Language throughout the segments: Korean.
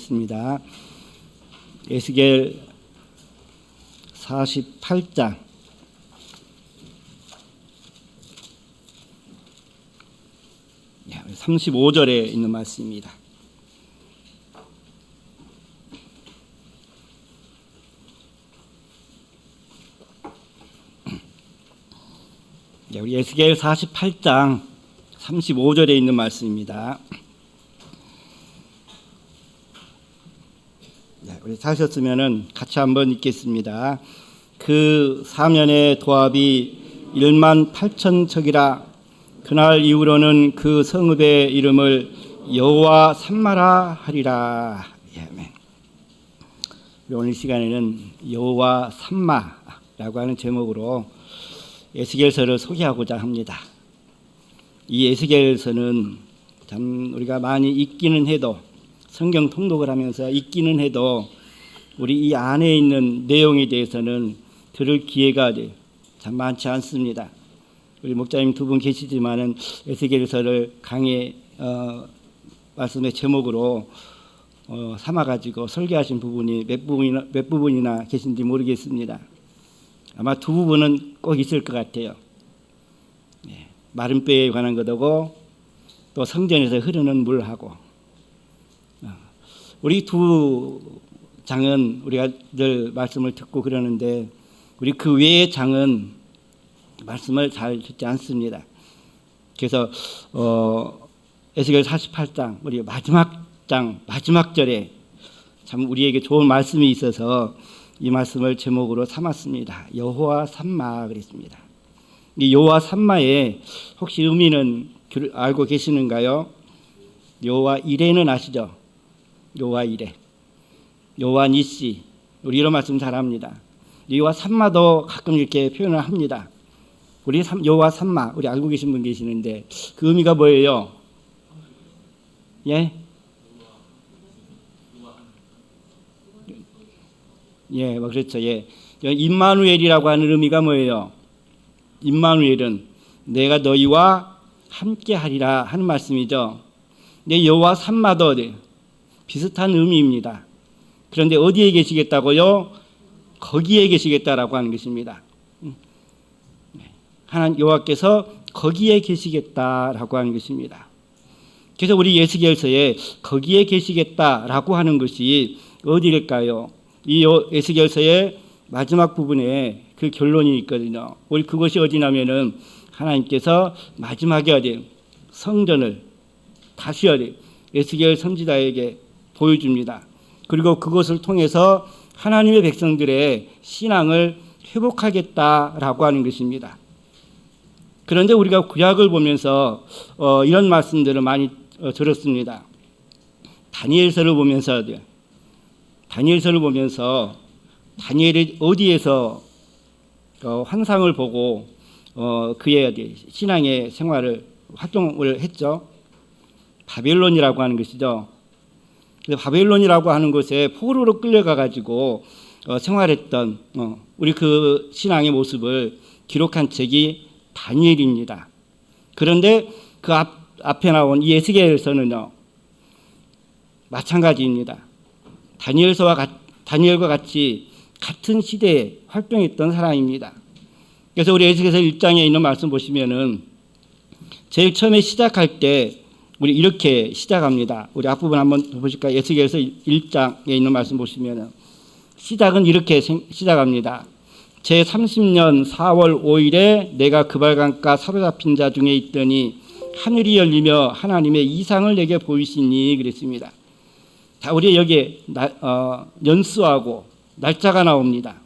하겠습니다. 에스겔 48장 35절에 있는 말씀입니다. 우리 에스겔 48장 35절에 있는 말씀입니다. 우리 찾으셨으면 같이 한번 읽겠습니다. 그 사면의 도합이 1만 8천 척이라. 그날 이후로는 그 성읍의 이름을 여호와 삼마라 하리라. 아멘. 오늘 시간에는 여호와 삼마라고 하는 제목으로 에스겔서를 소개하고자 합니다. 이 에스겔서는 참 우리가 많이 읽기는 해도, 성경 통독을 하면서 읽기는 해도 우리 이 안에 있는 내용에 대해서는 들을 기회가 참 많지 않습니다. 우리 목사님 두 분 계시지만은 에스겔서를 강의 말씀의 제목으로 삼아가지고 설교하신 부분이 몇 부분이나 계신지 모르겠습니다. 아마 두 부분은 꼭 있을 것 같아요. 마른 뼈에 관한 것하고 또 성전에서 흐르는 물하고. 우리 두 장은 우리가 늘 말씀을 듣고 그러는데 우리 그 외의 장은 말씀을 잘 듣지 않습니다. 그래서 에스겔 48장 우리 마지막 장 마지막 절에 참 우리에게 좋은 말씀이 있어서 이 말씀을 제목으로 삼았습니다. 여호와 삼마 그랬습니다. 이 여호와 삼마의 혹시 의미는 알고 계시는가요? 여호와 이레는 아시죠? 여호와 이레, 여호와 니시, 우리 이런 말씀 잘합니다. 여호와 삼마도 가끔 이렇게 표현을 합니다. 우리 여호와 삼마, 우리 알고 계신 분 계시는데 그 의미가 뭐예요? 예? 예, 뭐 그렇죠. 예, 임마누엘이라고 하는 의미가 뭐예요? 임마누엘은 내가 너희와 함께하리라 하는 말씀이죠. 근데 여호와 삼마도 비슷한 의미입니다. 그런데 어디에 계시겠다고요? 거기에 계시겠다라고 하는 것입니다. 하나님 여호와께서 거기에 계시겠다라고 하는 것입니다. 그래서 우리 에스겔서에 거기에 계시겠다라고 하는 것이 어디일까요? 이 에스겔서의 마지막 부분에 그 결론이 있거든요. 우리 그것이 어디냐면은 하나님께서 마지막에 어디 성전을 다시 어디 에스겔 선지자에게 보여줍니다. 그리고 그것을 통해서 하나님의 백성들의 신앙을 회복하겠다라고 하는 것입니다. 그런데 우리가 구약을 보면서 이런 말씀들을 많이 들었습니다. 다니엘서를 보면서 다니엘이 어디에서 환상을 보고 그의 신앙의 생활을 활동을 했죠? 바벨론이라고 하는 것이죠. 그래서 바벨론이라고 하는 곳에 포로로 끌려가 가지고 생활했던 우리 그 신앙의 모습을 기록한 책이 다니엘입니다. 그런데 그 앞에 나온 이 에스겔서는요 마찬가지입니다. 다니엘과 같이 같은 시대에 활동했던 사람입니다. 그래서 우리 에스겔서 1장에 있는 말씀 보시면은 제일 처음에 시작할 때 우리 이렇게 시작합니다. 우리 앞부분 한번 보실까요? 에스겔서 1장에 있는 말씀 보시면은 시작은 이렇게 시작합니다. 제 30년 4월 5일에 내가 그발강가 사로잡힌 자 중에 있더니 하늘이 열리며 하나님의 이상을 내게 보이시니 그랬습니다. 자, 우리 여기에 연수하고 날짜가 나옵니다.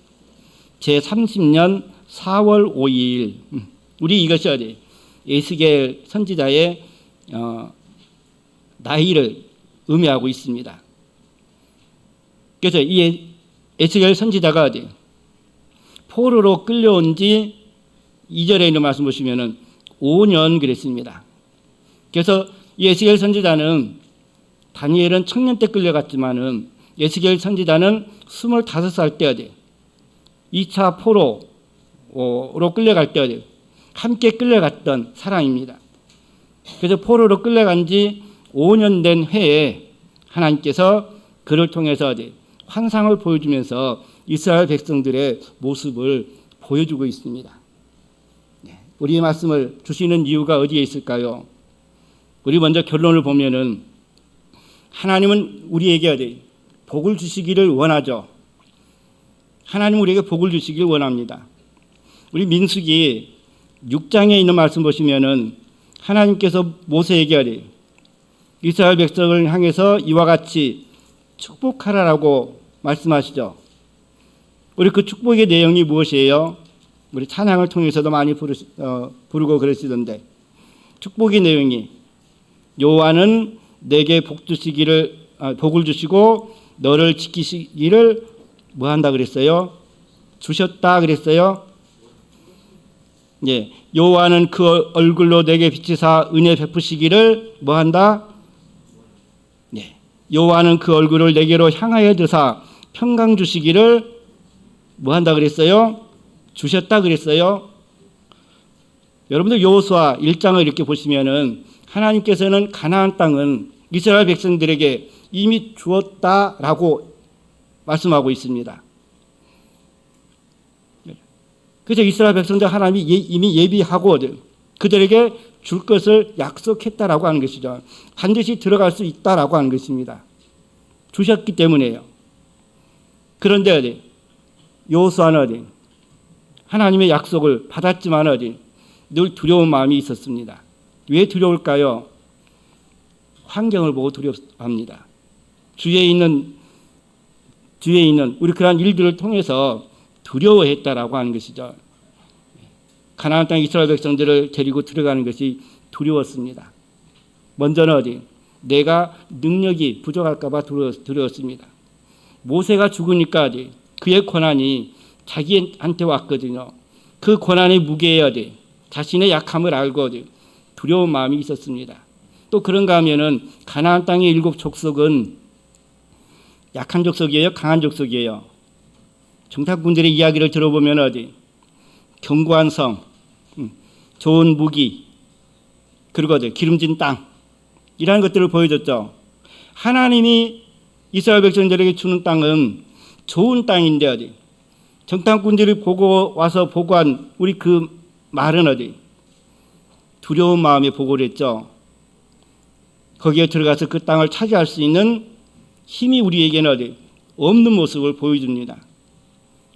제 30년 4월 5일. 우리 이것이 어디 에스겔 선지자의 나이를 의미하고 있습니다. 그래서 이 에스겔 선지자가 어디 포로로 끌려온 지 2절에 있는 말씀 보시면은 5년 그랬습니다. 그래서 이 에스겔 선지자는 다니엘은 청년 때 끌려갔지만은 에스겔 선지자는 25살 때 어디 2차 포로로 끌려갈 때 어디 함께 끌려갔던 사람입니다. 그래서 포로로 끌려간 지 5년 된 해에 하나님께서 그를 통해서 환상을 보여주면서 이스라엘 백성들의 모습을 보여주고 있습니다. 우리 말씀을 주시는 이유가 어디에 있을까요? 우리 먼저 결론을 보면은 하나님은 우리에게 복을 주시기를 원하죠. 하나님은 우리에게 복을 주시기를 원합니다. 우리 민수기 6장에 있는 말씀 보시면은 하나님께서 모세에게 이스라엘 백성을 향해서 이와 같이 축복하라라고 말씀하시죠. 우리 그 축복의 내용이 무엇이에요? 우리 찬양을 통해서도 많이 부르고 그러시던데, 축복의 내용이 여호와는 내게 복을 주시고 너를 지키시기를 뭐 한다 그랬어요? 주셨다 그랬어요? 예, 여호와는 그 얼굴로 내게 비치사 은혜 베푸시기를 뭐 한다? 예, 여호와는 그 얼굴을 내게로 향하여 드사 평강 주시기를 뭐 한다 그랬어요? 주셨다 그랬어요? 여러분들 여호수아 1장을 이렇게 보시면은 하나님께서는 가나안 땅은 이스라엘 백성들에게 이미 주었다라고 말씀하고 있습니다. 그래서 이스라엘 백성들 하나님이 이미 예비하고 그들에게 줄 것을 약속했다라고 하는 것이죠. 반드시 들어갈 수 있다라고 하는 것입니다. 주셨기 때문에요. 그런데 여호수아는 하나님의 약속을 받았지만 늘 두려운 마음이 있었습니다. 왜 두려울까요? 환경을 보고 두려워합니다. 주위에 있는 우리 그러한 일들을 통해서 두려워했다라고 하는 것이죠. 가나안 땅 이스라엘 백성들을 데리고 들어가는 것이 두려웠습니다. 먼저는 내가 능력이 부족할까 봐 두려웠습니다. 모세가 죽으니까 그의 고난이 자기한테 왔거든요. 그 고난의 무게에 자신의 약함을 알고 두려운 마음이 있었습니다. 또 그런가 하면은 가나안 땅의 7 족속은 약한 족속이에요? 강한 족속이에요? 정탐꾼들의 이야기를 들어보면 견고한 성, 좋은 무기, 그리고 기름진 땅, 이라는 것들을 보여줬죠. 하나님이 이스라엘 백성들에게 주는 땅은 좋은 땅인데 정탐꾼들이 와서 보고한 우리 그 말은 두려운 마음에 보고를 했죠. 거기에 들어가서 그 땅을 차지할 수 있는 힘이 우리에게는 없는 모습을 보여줍니다.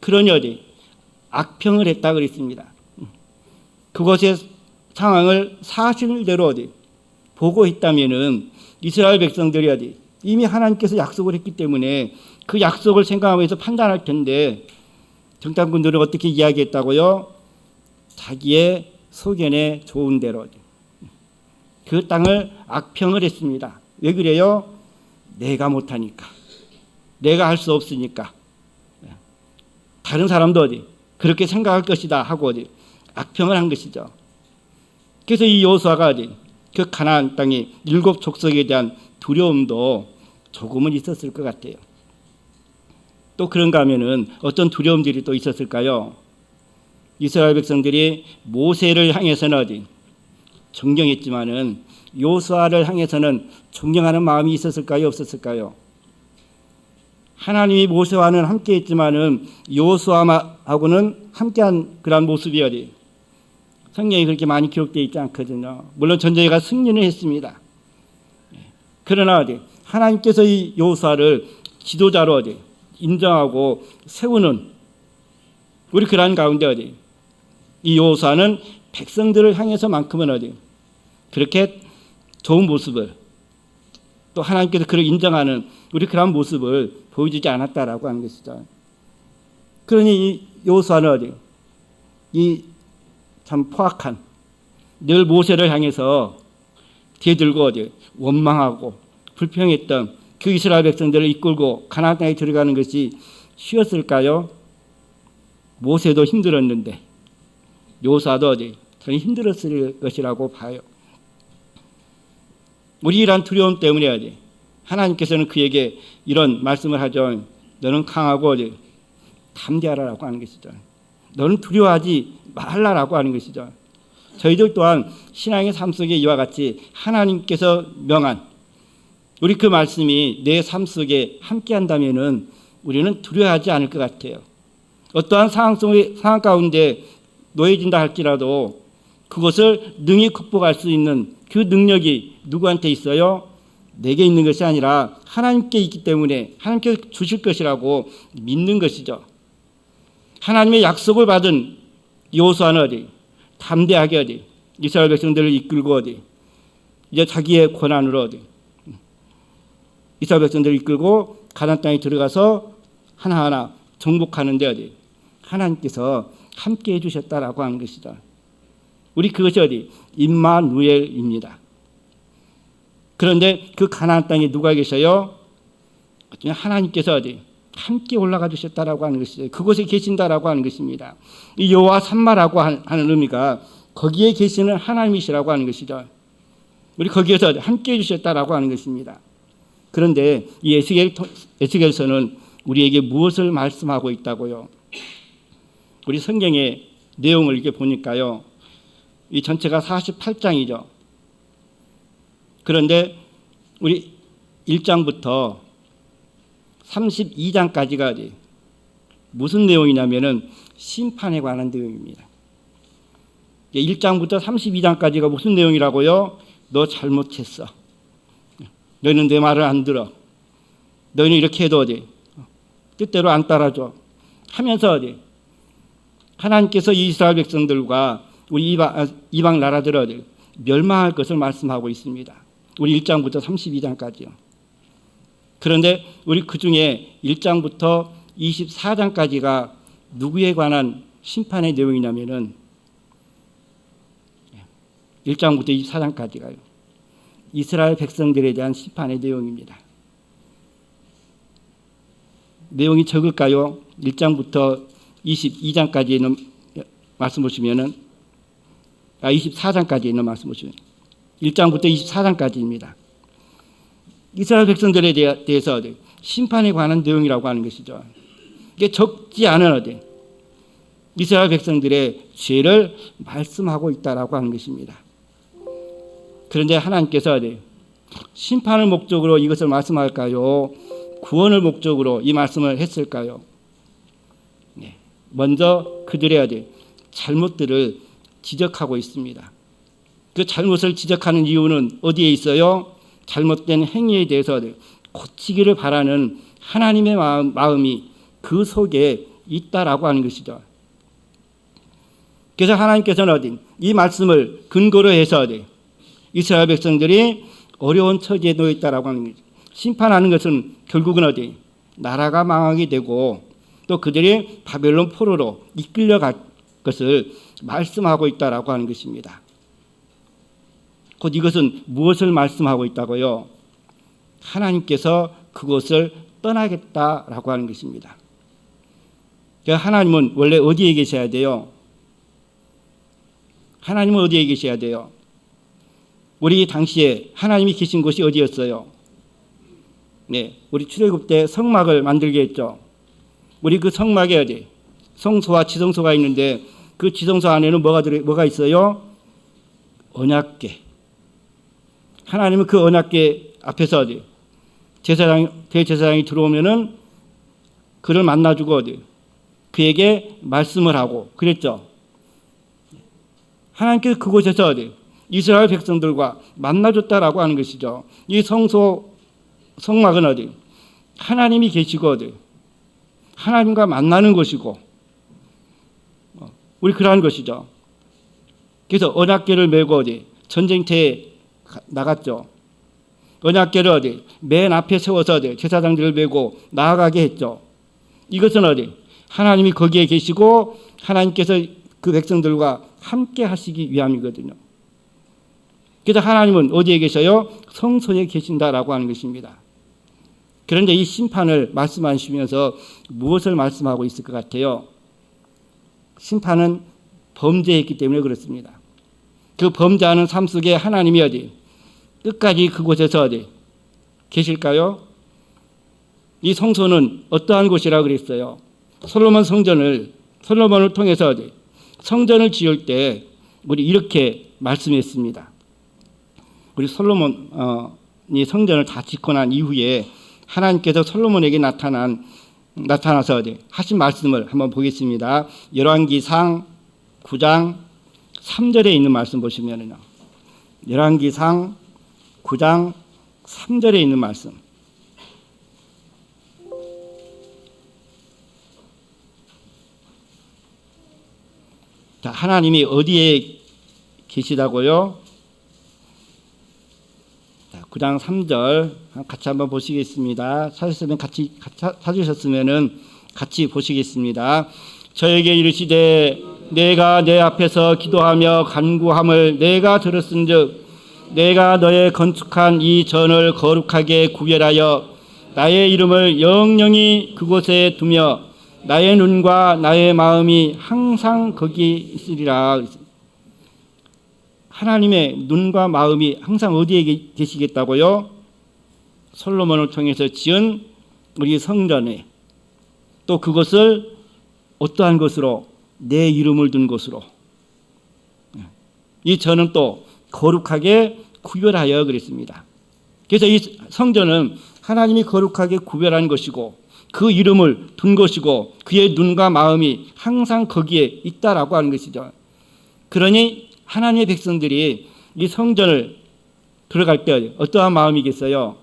그러니 악평을 했다 그랬습니다. 그것의 상황을 사실대로 보고 있다면은 이스라엘 백성들이 이미 하나님께서 약속을 했기 때문에 그 약속을 생각하면서 판단할 텐데, 정탐꾼들은 어떻게 이야기했다고요? 자기의 소견에 좋은 대로 그 땅을 악평을 했습니다. 왜 그래요? 내가 못하니까, 내가 할 수 없으니까, 다른 사람도 그렇게 생각할 것이다 하고 악평을 한 것이죠. 그래서 이 여호수아가 그 가나안 땅의 7 족속에 대한 두려움도 조금은 있었을 것 같아요. 또 그런가 하면은 어떤 두려움들이 또 있었을까요? 이스라엘 백성들이 모세를 향해서는 존경했지만은 여호수아를 향해서는 존경하는 마음이 있었을까요? 없었을까요? 하나님이 모세와는 함께했지만은 여호수아하고는 함께한 그런 모습이 성경에 그렇게 많이 기록되어 있지 않거든요. 물론 전쟁가 승리는 했습니다. 그러나 하나님께서 이 여호수아를 지도자로 인정하고 세우는 우리 그러한 가운데 이 여호수아는 백성들을 향해서만큼은 그렇게 좋은 모습을, 또 하나님께서 그를 인정하는 우리 그러한 모습을 보여주지 않았다라고 하는 것이죠. 그러니 이 여호수아는 이 참 포악한, 늘 모세를 향해서 대들고 원망하고 불평했던 그 이스라엘 백성들을 이끌고 가나안 땅에 들어가는 것이 쉬웠을까요? 모세도 힘들었는데 여호수아도 저는 힘들었을 것이라고 봐요. 우리 이러한 두려움 때문에 하나님께서는 그에게 이런 말씀을 하죠. 너는 강하고 담대하라고 하는 것이죠. 너는 두려워하지 말라라고 하는 것이죠. 저희들 또한 신앙의 삶 속에 이와 같이 하나님께서 명한 우리 그 말씀이 내 삶 속에 함께 한다면은 우리는 두려워하지 않을 것 같아요. 어떠한 상황 가운데 놓여진다 할지라도 그것을 능히 극복할 수 있는 그 능력이 누구한테 있어요? 내게 있는 것이 아니라 하나님께 있기 때문에 하나님께 주실 것이라고 믿는 것이죠. 하나님의 약속을 받은 여호수아는 어디 담대하게 어디 이스라엘 백성들을 이끌고 어디 이제 자기의 권한으로 어디 이스라엘 백성들을 이끌고 가나안 땅에 들어가서 하나하나 정복하는데 어디 하나님께서 함께 해주셨다라고 하는 것이죠. 우리 그것이 어디 임마누엘입니다. 그런데 그 가나안 땅에 누가 계셔요? 하나님께서 어디 함께 올라가 주셨다라고 하는 것이죠. 그곳에 계신다라고 하는 것입니다. 이 여호와 삼마라고 하는 의미가 거기에 계시는 하나님이시라고 하는 것이죠. 우리 거기에서 함께 해주셨다라고 하는 것입니다. 그런데 이 에스겔서는 우리에게 무엇을 말씀하고 있다고요? 우리 성경의 내용을 이렇게 보니까요. 이 전체가 48장이죠. 그런데 우리 1장부터 32장까지가 무슨 내용이냐면은 심판에 관한 내용입니다. 1장부터 32장까지가 무슨 내용이라고요? 너 잘못했어. 너희는 내 말을 안 들어. 너희는 이렇게 해도 어디 뜻대로 안 따라줘. 하면서 어디 하나님께서 이스라엘 백성들과 우리 이방 나라들을 어디 멸망할 것을 말씀하고 있습니다. 우리 1장부터 32장까지요. 그런데 우리 그 중에 1장부터 24장까지가 누구에 관한 심판의 내용이냐면은 1장부터 24장까지가요. 이스라엘 백성들에 대한 심판의 내용입니다. 내용이 적을까요? 1장부터 22장까지 있는 말씀 보시면은 24장까지 있는 말씀 보시면 1장부터 24장까지입니다. 이스라엘 백성들에 대해서 심판에 관한 내용이라고 하는 것이죠. 이게 적지 않은 어디 이스라엘 백성들의 죄를 말씀하고 있다라고 하는 것입니다. 그런데 하나님께서 어디 심판을 목적으로 이것을 말씀할까요? 구원을 목적으로 이 말씀을 했을까요? 먼저 그들의 어디 잘못들을 지적하고 있습니다. 그 잘못을 지적하는 이유는 어디에 있어요? 잘못된 행위에 대해서 고치기를 바라는 하나님의 마음이 그 속에 있다라고 하는 것이죠. 그래서 하나님께서는 어디 이 말씀을 근거로 해서 어디 이스라엘 백성들이 어려운 처지에 놓여 있다라고 하는 거죠. 심판하는 것은 결국은 어디 나라가 망하게 되고 또 그들이 바벨론 포로로 이끌려갈 것을 말씀하고 있다라고 하는 것입니다. 곧 이것은 무엇을 말씀하고 있다고요? 하나님께서 그것을 떠나겠다라고 하는 것입니다. 하나님은 원래 어디에 계셔야 돼요? 하나님은 어디에 계셔야 돼요? 우리 당시에 하나님이 계신 곳이 어디였어요? 네, 우리 출애굽 때 성막을 만들게 했죠. 우리 그 성막에 어디 성소와 지성소가 있는데 그 지성소 안에는 뭐가 있어요? 언약궤. 하나님은 그 언약궤 앞에서 어디 대제사장이 들어오면은 그를 만나주고 어디 그에게 말씀을 하고 그랬죠. 하나님께서 그곳에서 어디 이스라엘 백성들과 만나줬다라고 하는 것이죠. 이 성막은 어디 하나님이 계시고 어디 하나님과 만나는 것이고 우리 그러한 것이죠. 그래서 언약궤를 메고 어디 전쟁터에 나갔죠. 언약궤를 어디 맨 앞에 세워서 어디 제사장들을 메고 나아가게 했죠. 이것은 어디 하나님이 거기에 계시고 하나님께서 그 백성들과 함께 하시기 위함이거든요. 그래서 하나님은 어디에 계셔요? 성소에 계신다라고 하는 것입니다. 그런데 이 심판을 말씀하시면서 무엇을 말씀하고 있을 것 같아요? 심판은 범죄했기 때문에 그렇습니다. 그 범죄하는 삶 속에 하나님이 어디 끝까지 그곳에서 어디 계실까요? 이 성소는 어떠한 곳이라고 그랬어요? 솔로몬을 통해서 어디 성전을 지을 때 우리 이렇게 말씀했습니다. 우리 솔로몬 성전을 다 짓고 난 이후에 하나님께서 솔로몬에게 나타나서 하신 말씀을 한번 보겠습니다. 열왕기상 9장 3절에 있는 말씀 보시면요. 열왕기상 9장 3절에 있는 말씀. 자, 하나님이 어디에 계시다고요? 자, 9장 3절 같이 한번 보시겠습니다. 찾으셨으면 같이 보시겠습니다. 저에게 이르시되 내가 내 앞에서 기도하며 간구함을 내가 들었은즉 내가 너의 건축한 이 전을 거룩하게 구별하여 나의 이름을 영영히 그곳에 두며 나의 눈과 나의 마음이 항상 거기 있으리라. 하나님의 눈과 마음이 항상 어디에 계시겠다고요? 솔로몬을 통해서 지은 우리 성전에, 또 그것을 어떠한 것으로? 내 이름을 둔 곳으로. 이 전은 또 거룩하게 구별하여 그랬습니다. 그래서 이 성전은 하나님이 거룩하게 구별한 것이고 그 이름을 둔 것이고 그의 눈과 마음이 항상 거기에 있다라고 하는 것이죠. 그러니 하나님의 백성들이 이 성전을 들어갈 때 어떠한 마음이겠어요?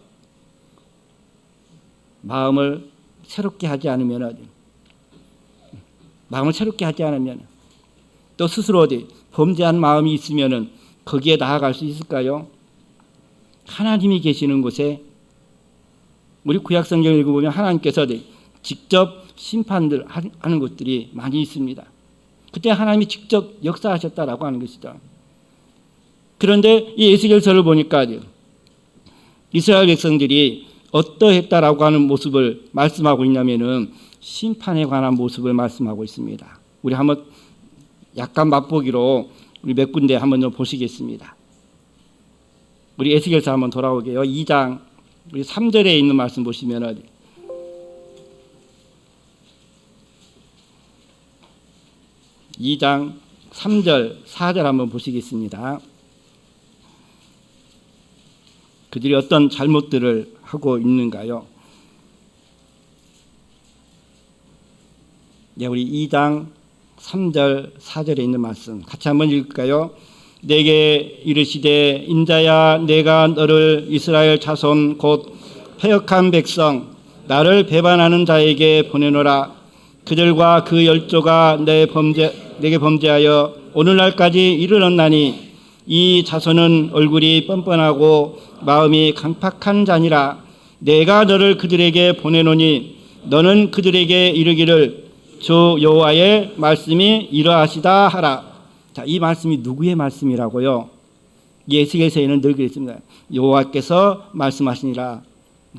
마음을 새롭게 하지 않으면 또 스스로 범죄한 마음이 있으면 거기에 나아갈 수 있을까요? 하나님이 계시는 곳에 우리 구약 성경을 읽어보면 하나님께서 직접 심판들 하는 것들이 많이 있습니다. 그때 하나님이 직접 역사하셨다라고 하는 것이죠. 그런데 이 에스겔서를 보니까 이스라엘 백성들이 어떠했다라고 하는 모습을 말씀하고 있냐면은 심판에 관한 모습을 말씀하고 있습니다. 우리 한번 약간 맛보기로 우리 몇 군데 한번 좀 보시겠습니다. 우리 에스겔서 한번 돌아오게요. 2장 우리 3절에 있는 말씀 보시면 2장 3절 4절 한번 보시겠습니다. 그들이 어떤 잘못들을 하고 있는가요? 네, 우리 2장 3절 4절에 있는 말씀 같이 한번 읽을까요? 내게 이르시되 인자야 내가 너를 이스라엘 자손 곧 패역한 백성 나를 배반하는 자에게 보내노라. 그들과 그 열조가 내게 범죄하여 오늘날까지 이르렀나니 이 자손은 얼굴이 뻔뻔하고 마음이 강팍한 자니라. 내가 너를 그들에게 보내노니 너는 그들에게 이르기를 주 여호와의 말씀이 이러하시다 하라. 자, 이 말씀이 누구의 말씀이라고요? 에스겔서에는 늘 그랬습니다. 여호와께서 말씀하시니라.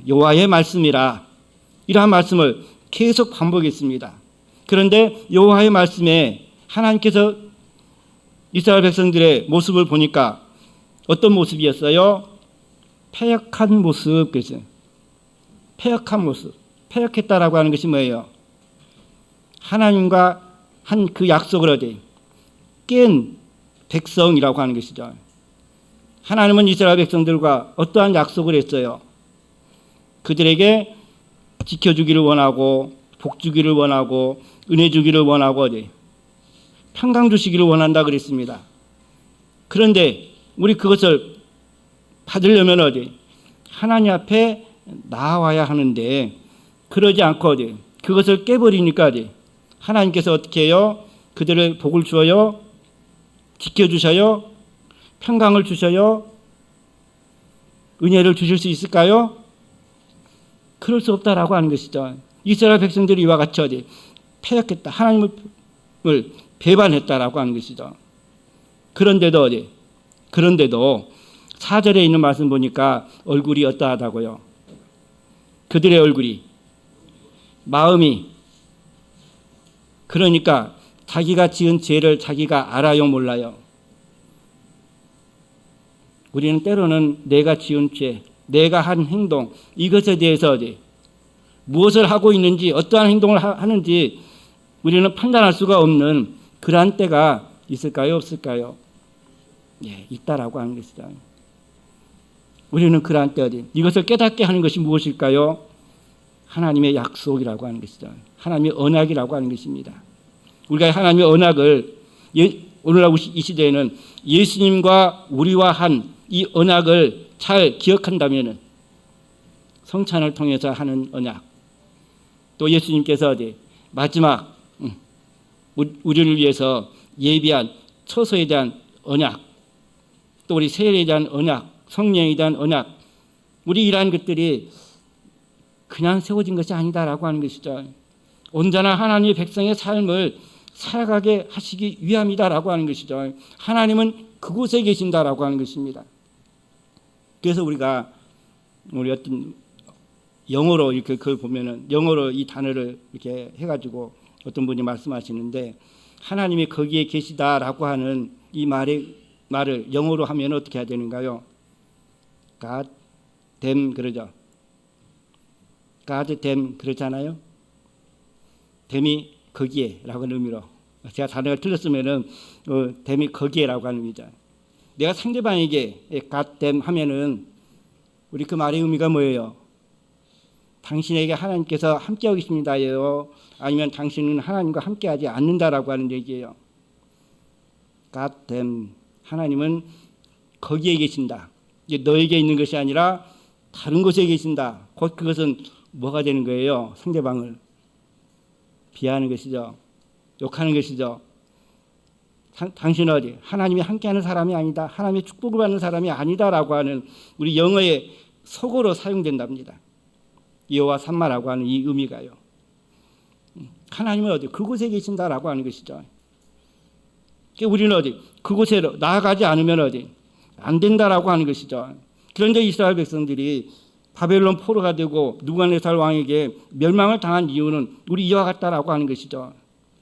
여호와의 말씀이라. 이러한 말씀을 계속 반복했습니다. 그런데 여호와의 말씀에 하나님께서 이스라엘 백성들의 모습을 보니까 어떤 모습이었어요? 패역한 모습. 그랬어요. 패역한 모습. 패역했다라고 하는 것이 뭐예요? 하나님과 한 그 약속을 깬 백성이라고 하는 것이죠. 하나님은 이스라엘 백성들과 어떠한 약속을 했어요? 그들에게 지켜주기를 원하고 복 주기를 원하고 은혜 주기를 원하고 평강 주시기를 원한다 그랬습니다. 그런데 우리 그것을 받으려면 하나님 앞에 나와야 하는데 그러지 않고 그것을 깨버리니까 하나님께서 어떻게 해요? 그들을 복을 주어요? 지켜주셔요? 평강을 주셔요? 은혜를 주실 수 있을까요? 그럴 수 없다라고 하는 것이죠. 이스라엘 백성들이 이와 같이 패역했다. 하나님을 배반했다라고 하는 것이죠. 그런데도 4절에 있는 말씀 보니까 얼굴이 어떠하다고요? 그들의 얼굴이 마음이 그러니까 자기가 지은 죄를 자기가 알아요 몰라요? 우리는 때로는 내가 지은 죄, 내가 한 행동 이것에 대해서 무엇을 하고 있는지 어떠한 행동을 하는지 우리는 판단할 수가 없는 그러한 때가 있을까요? 없을까요? 예, 있다라고 하는 것이죠. 우리는 그러한 때 이것을 깨닫게 하는 것이 무엇일까요? 하나님의 약속이라고 하는 것이죠. 하나님의 언약이라고 하는 것입니다. 우리가 하나님의 언약을 오늘날 이 시대에는 예수님과 우리와 한 이 언약을 잘 기억한다면 성찬을 통해서 하는 언약, 또 예수님께서 마지막 우리를 위해서 예비한 처소에 대한 언약, 또 우리 세례에 대한 언약, 성령에 대한 언약, 우리 이러한 것들이 그냥 세워진 것이 아니다라고 하는 것이죠. 온전한 하나님의 백성의 삶을 살아가게 하시기 위함이다라고 하는 것이죠. 하나님은 그곳에 계신다라고 하는 것입니다. 그래서 우리 어떤 영어로 이렇게 그걸 보면은 영어로 이 단어를 이렇게 해가지고 어떤 분이 말씀하시는데, 하나님이 거기에 계시다라고 하는 이 말을 영어로 하면 어떻게 해야 되는가요? God damn 그러죠. God damn 그렇잖아요. dam이 거기에라고 하는 의미로, 제가 단어가 틀렸으면은 dam이 거기에라고 하는 의미죠. 내가 상대방에게 God damn 하면은 우리 그 말의 의미가 뭐예요? 당신에게 하나님께서 함께하고 계십니다예요, 아니면 당신은 하나님과 함께하지 않는다라고 하는 얘기예요. God damn, 하나님은 거기에 계신다. 이게 너에게 있는 것이 아니라 다른 곳에 계신다. 곧 그것은 뭐가 되는 거예요? 상대방을 비하하는 것이죠. 욕하는 것이죠. 당신은 하나님이 함께하는 사람이 아니다, 하나님의 축복을 받는 사람이 아니다라고 하는 우리 영어의 속어로 사용된답니다. 여호와 삼마라고 하는 이 의미가요. 하나님은 그곳에 계신다라고 하는 것이죠. 우리는 그곳에 나아가지 않으면 안 된다라고 하는 것이죠. 그런데 이스라엘 백성들이 바벨론 포로가 되고 느부갓네살 왕에게 멸망을 당한 이유는 우리 이와 같다라고 하는 것이죠.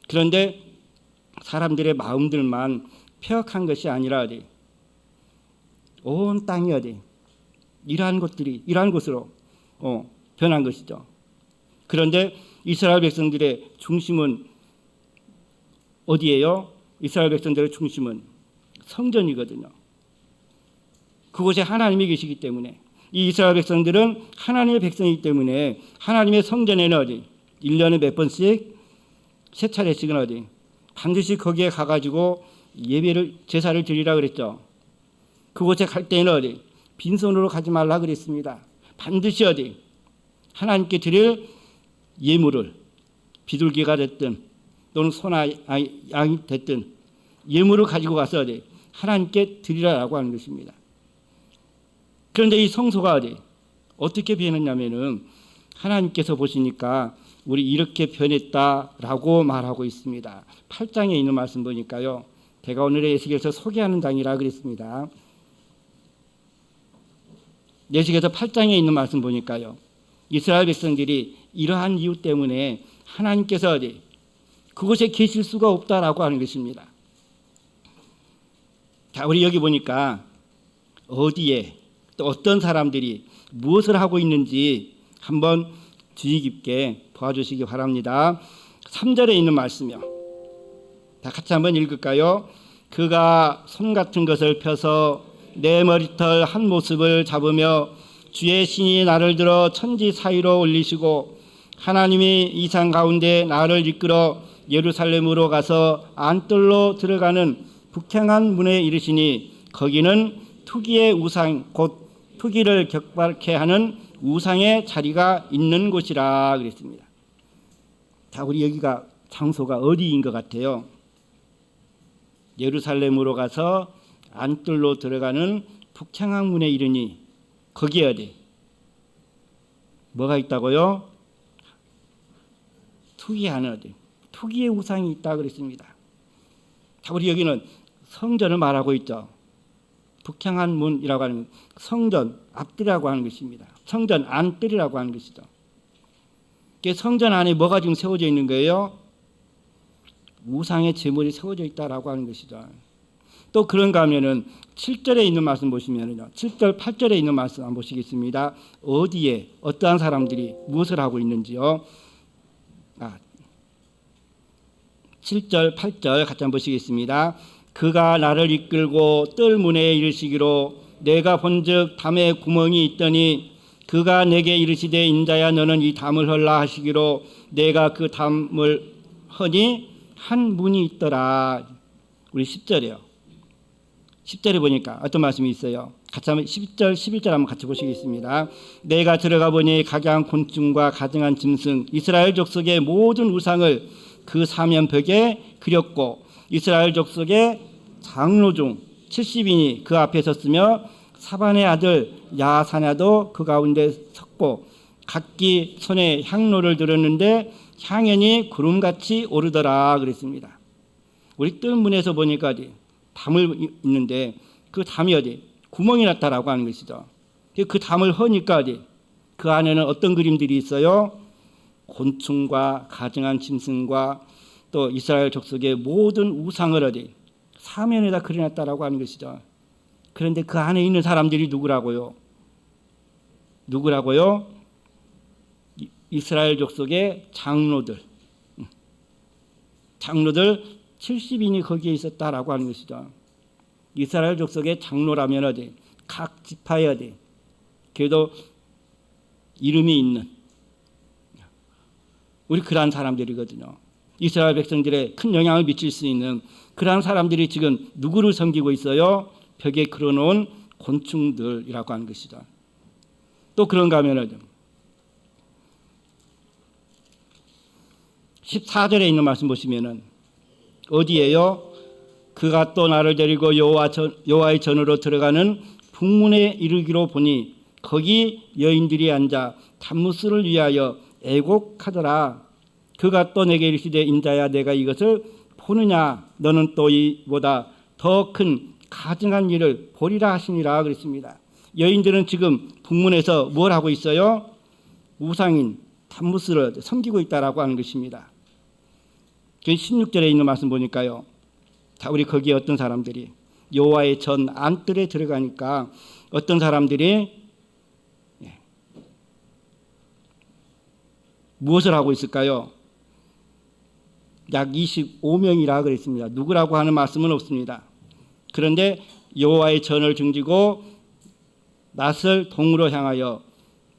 그런데 사람들의 마음들만 폐역한 것이 아니라 온 땅이 이러한 곳으로 변한 것이죠. 그런데 이스라엘 백성들의 중심은 어디예요? 이스라엘 백성들의 중심은 성전이거든요. 그곳에 하나님이 계시기 때문에, 이 이스라엘 백성들은 하나님의 백성이기 때문에 하나님의 성전에는 1년에 몇 번씩, 세 차례씩은 반드시 거기에 가가지고 제사를 드리라 그랬죠. 그곳에 갈 때는 빈손으로 가지 말라 그랬습니다. 반드시 하나님께 드릴 예물을, 비둘기가 됐든 또는 소나 양이 됐든 예물을 가지고 가서 하나님께 드리라라고 하는 것입니다. 그런데 이 성소가 어떻게 변했냐면은 하나님께서 보시니까 우리 이렇게 변했다라고 말하고 있습니다. 8장에 있는 말씀 보니까요, 제가 오늘의 예식에서 소개하는 장이라 그랬습니다. 예식에서 8장에 있는 말씀 보니까요, 이스라엘 백성들이 이러한 이유 때문에 하나님께서 그곳에 계실 수가 없다라고 하는 것입니다. 자, 우리 여기 보니까 어디에 또 어떤 사람들이 무엇을 하고 있는지 한번 주의 깊게 봐주시기 바랍니다. 3절에 있는 말씀이요. 다 같이 한번 읽을까요? 그가 손 같은 것을 펴서 내 머리털 한 모습을 잡으며 주의 신이 나를 들어 천지 사이로 올리시고 하나님이 이상 가운데 나를 이끌어 예루살렘으로 가서 안뜰로 들어가는 북향한 문에 이르시니 거기는 투기의 우상, 곧 투기를 격발케 하는 우상의 자리가 있는 곳이라 그랬습니다. 자, 우리 여기가 장소가 어디인 것 같아요? 예루살렘으로 가서 안뜰로 들어가는 북향한 문에 이르니 거기에 뭐가 있다고요? 투기하는 투기의 우상이 있다 그랬습니다. 자, 우리 여기는 성전을 말하고 있죠. 북향한 문이라고 하는 성전 앞뜰이라고 하는 것입니다. 성전 안뜰이라고 하는 것이죠. 성전 안에 뭐가 지금 세워져 있는 거예요? 우상의 제물이 세워져 있다라고 하는 것이죠. 또 그런가 하면은 7절에 있는 말씀 보시면요, 7절 8절에 있는 말씀 한번 보시겠습니다. 어디에 어떠한 사람들이 무엇을 하고 있는지요. 7절 8절 같이 한번 보시겠습니다. 그가 나를 이끌고 뜰 문에 이르시기로 내가 본즉 담에 구멍이 있더니 그가 내게 이르시되 인자야 너는 이 담을 헐라 하시기로 내가 그 담을 허니 한 문이 있더라. 우리 10절이요. 10절에 보니까 어떤 말씀이 있어요. 같이 한번 10절, 11절 한번 같이 보시겠습니다. 내가 들어가 보니 각양 곤충과 가증한 짐승 이스라엘 족속의 모든 우상을 그 사면벽에 그렸고 이스라엘 족속의 장로 중 70인이 그 앞에 섰으며 사반의 아들 야사냐도 그 가운데 섰고 각기 손에 향로를 들었는데 향연이 구름같이 오르더라 그랬습니다. 우리 뜰 문에서 보니까 어디 담을 있는데 그 담이 어디 구멍이 났다라고 하는 것이죠. 그 담을 허니까 어디 그 안에는 어떤 그림들이 있어요? 곤충과 가증한 짐승과 또 이스라엘 족속의 모든 우상을 어디 사면에다 그려놨다라고 하는 것이죠. 그런데 그 안에 있는 사람들이 누구라고요? 누구라고요? 이스라엘 족속의 장로들. 장로들 70인이 거기에 있었다라고 하는 것이죠. 이스라엘 족속의 장로라면 어디 각 지파에 어디 그래도 이름이 있는 우리 그러한 사람들이거든요. 이스라엘 백성들의 큰 영향을 미칠 수 있는 그러한 사람들이 지금 누구를 섬기고 있어요? 벽에 그려놓은 곤충들이라고 하는 것이죠. 또 그런가 하면 14절에 있는 말씀 보시면은 어디에요? 그가 또 나를 데리고 여호와의 전으로 들어가는 북문에 이르기로 보니 거기 여인들이 앉아 단무스를 위하여 애곡하더라. 그가 또 내게 이르시되 인자야 내가 이것을 보느냐 너는 또 이보다 더 큰 가증한 일을 보리라 하시니라 그랬습니다. 여인들은 지금 북문에서 뭘 하고 있어요? 우상인 단무스를 섬기고 있다라고 하는 것입니다. 16절에 있는 말씀 보니까요. 다 우리 거기에 어떤 사람들이 여호와의 전 안뜰에 들어가니까 어떤 사람들이 무엇을 하고 있을까요? 약 25명이라 그랬습니다. 누구라고 하는 말씀은 없습니다. 그런데 여호와의 전을 등지고 낯을 동으로 향하여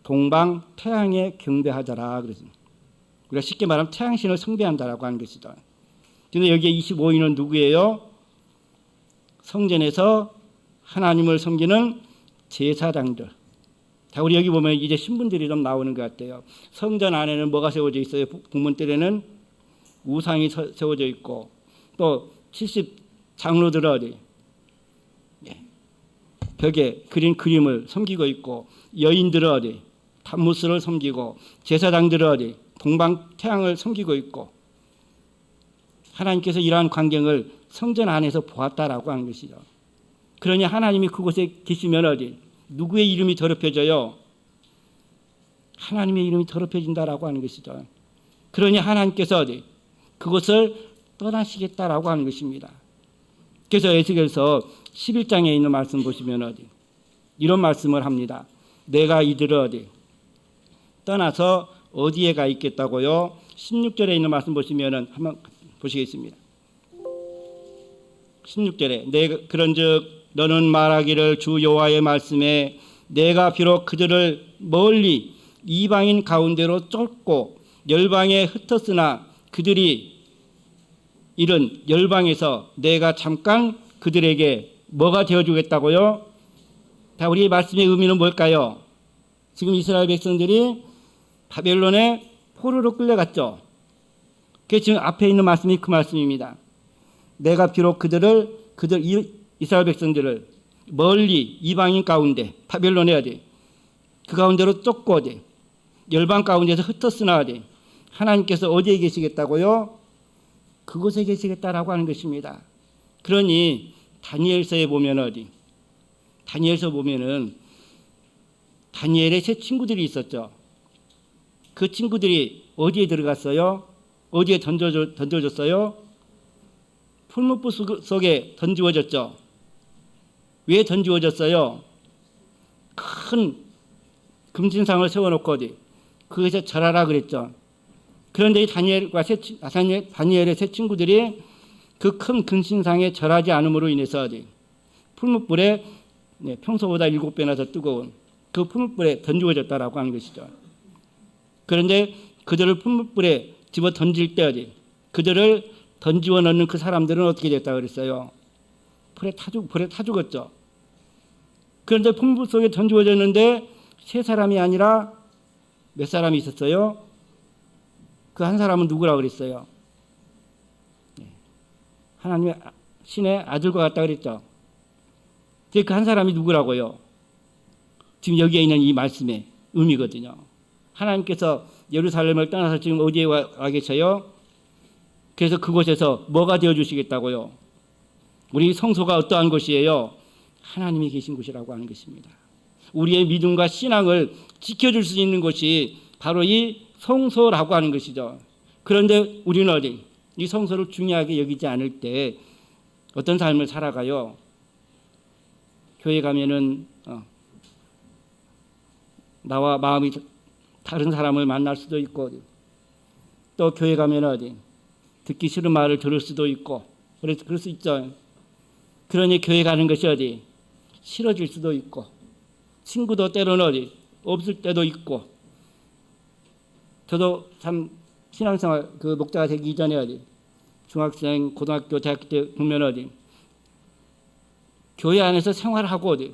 동방 태양에 경배하더라 그랬습니다. 우리가 쉽게 말하면 태양신을 숭배한다라고 하는 것이죠. 그런데 여기에 25인은 누구예요? 성전에서 하나님을 섬기는 제사장들. 자, 우리 여기 보면 이제 신분들이 좀 나오는 것 같아요. 성전 안에는 뭐가 세워져 있어요? 북문뜰에는 우상이 세워져 있고 또 70 장로들은 어디 벽에 그린 그림을 섬기고 있고 여인들은 어디 단무스를 섬기고 제사장들은 어디 동방 태양을 섬기고 있고 하나님께서 이러한 광경을 성전 안에서 보았다라고 하는 것이죠. 그러니 하나님이 그곳에 계시면 어디 누구의 이름이 더럽혀져요? 하나님의 이름이 더럽혀진다라고 하는 것이죠. 그러니 하나님께서 어디 그것을 떠나시겠다라고 하는 것입니다. 그래서 에스겔서 11장에 있는 말씀 보시면 어디 이런 말씀을 합니다. 내가 이들을 어디 떠나서 어디에 가 있겠다고요? 16절에 있는 말씀 보시면은 한번 보시겠습니다. 16절에 내가 그런즉 너는 말하기를 주 여호와의 말씀에 내가 비록 그들을 멀리 이방인 가운데로 쫓고 열방에 흩었으나 그들이 이런 열방에서 내가 잠깐 그들에게 뭐가 되어주겠다고요? 자, 우리의 말씀의 의미는 뭘까요? 지금 이스라엘 백성들이 바벨론에 포로로 끌려갔죠. 그래서 지금 앞에 있는 말씀이 그 말씀입니다. 내가 비록 이스라엘 백성들을 멀리 이방인 가운데 바벨론에 어디 그 가운데로 쫓고 어디 열방 가운데서 흩었으나 어디 하나님께서 어디에 계시겠다고요? 그곳에 계시겠다라고 하는 것입니다. 그러니 다니엘서에 보면 어디 다니엘서 보면은 다니엘의 세 친구들이 있었죠. 그 친구들이 어디에 들어갔어요? 어디에 던져졌어요? 풀무불 속에 던지워졌죠. 왜 던지워졌어요? 큰 금신상을 세워놓고 어디 그것에 절하라 그랬죠. 그런데 다니엘의 세 친구들이 그 큰 금신상에 절하지 않음으로 인해서 어디 풀무불에 네, 평소보다 7배나 더 뜨거운 그 풀무불에 던지워졌다라고 하는 것이죠. 그런데 그들을 풀무불에 집어 던질 때 어디 그들을 던지워 넣는 그 사람들은 어떻게 됐다 그랬어요? 불에 타 죽었죠. 그런데 풀무불 속에 던지워졌는데 세 사람이 아니라 몇 사람이 있었어요? 그 한 사람은 누구라고 그랬어요? 하나님의 신의 아들과 같다 그랬죠. 그 한 사람이 누구라고요? 지금 여기에 있는 이 말씀의 의미거든요. 하나님께서 예루살렘을 떠나서 지금 어디에 와 계셔요? 그래서 그곳에서 뭐가 되어주시겠다고요? 우리 성소가 어떠한 곳이에요? 하나님이 계신 곳이라고 하는 것입니다. 우리의 믿음과 신앙을 지켜줄 수 있는 곳이 바로 이 성소라고 하는 것이죠. 그런데 우리는 어디? 이 성소를 중요하게 여기지 않을 때 어떤 삶을 살아가요? 교회 가면은 나와 마음이 다른 사람을 만날 수도 있고, 또 교회 가면 어디 듣기 싫은 말을 들을 수도 있고, 그럴 수 있죠. 그러니 교회 가는 것이 어디 싫어질 수도 있고, 친구도 때로는 어디 없을 때도 있고. 저도 참 신앙생활 그 목자가 되기 이전에 어디 중학생, 고등학교, 대학교 때 보면 어디 교회 안에서 생활하고 어디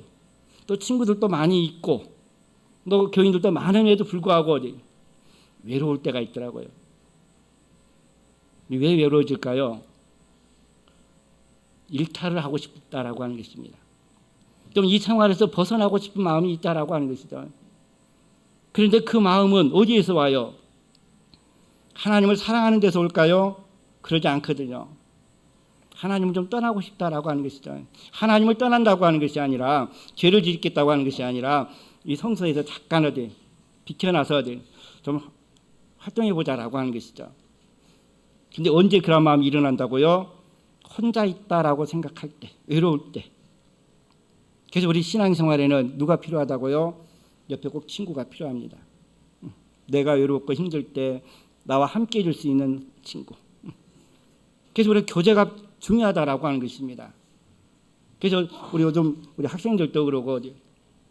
또 친구들도 많이 있고 또 교인들도 많음에도 불구하고 어디 외로울 때가 있더라고요. 왜 외로워질까요? 일탈을 하고 싶다라고 하는 것입니다. 좀 이 생활에서 벗어나고 싶은 마음이 있다라고 하는 것이죠. 그런데 그 마음은 어디에서 와요? 하나님을 사랑하는 데서 올까요? 그러지 않거든요. 하나님을 좀 떠나고 싶다라고 하는 것이죠. 하나님을 떠난다고 하는 것이 아니라, 죄를 짓겠다고 하는 것이 아니라 이 성소에서 잠깐 어디 비켜나서 어디 좀 활동해 보자라고 하는 것이죠. 근데 언제 그런 마음이 일어난다고요? 혼자 있다라고 생각할 때, 외로울 때. 그래서 우리 신앙생활에는 누가 필요하다고요? 옆에 꼭 친구가 필요합니다. 내가 외롭고 힘들 때 나와 함께 해줄 수 있는 친구. 그래서 우리 교제가 중요하다라고 하는 것입니다. 그래서 우리 요즘 우리 학생들도 그러고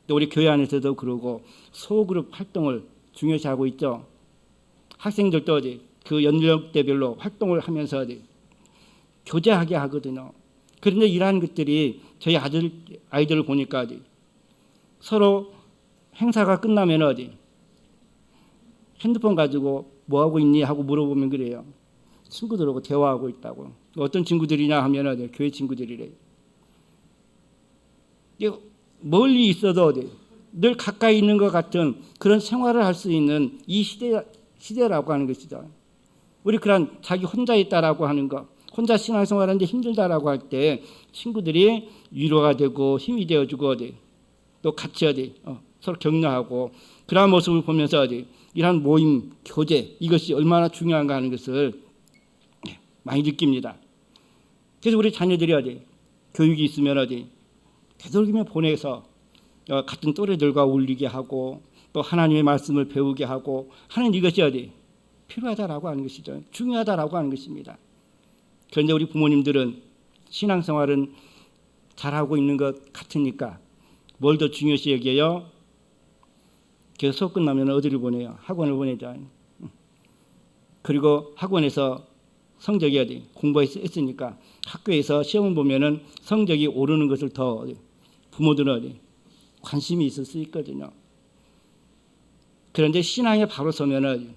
또 우리 교회 안에서도 그러고 소그룹 활동을 중요시하고 있죠. 학생들도 어디 그 연령대별로 활동을 하면서 어디 교제하게 하거든요. 그런데 이러한 것들이 저희 아이들을 보니까 어디 서로 행사가 끝나면 어디 핸드폰 가지고 뭐 하고 있니 하고 물어보면 그래요. 친구들하고 대화하고 있다고. 어떤 친구들이냐 하면 어디 교회 친구들이래. 멀리 있어도 어디 늘 가까이 있는 것 같은 그런 생활을 할 수 있는 이 시대라고 하는 것이죠. 우리 그런 자기 혼자 있다라고 하는 것, 혼자 신앙생활하는데 힘들다라고 할 때 친구들이 위로가 되고 힘이 되어주고 어디 또 같이 어디 서로 격려하고 그러한 모습을 보면서 어디 이러한 모임, 교제 이것이 얼마나 중요한가 하는 것을 많이 느낍니다. 그래서 우리 자녀들이 어디 교육이 있으면 어디 되도록이면 보내서 같은 또래들과 어울리게 하고 또 하나님의 말씀을 배우게 하고 하는 이것이 어디 필요하다라고 하는 것이죠. 중요하다라고 하는 것입니다. 그런데 우리 부모님들은 신앙생활은 잘하고 있는 것 같으니까 뭘 더 중요시 여겨요? 그래서 수업 끝나면 어디를 보내요? 학원을 보내죠. 그리고 학원에서 성적이 어디 공부했으니까 학교에서 시험을 보면은 성적이 오르는 것을 더 부모들은 어디 관심이 있을 수 있거든요. 그런데 신앙에 바로 서면은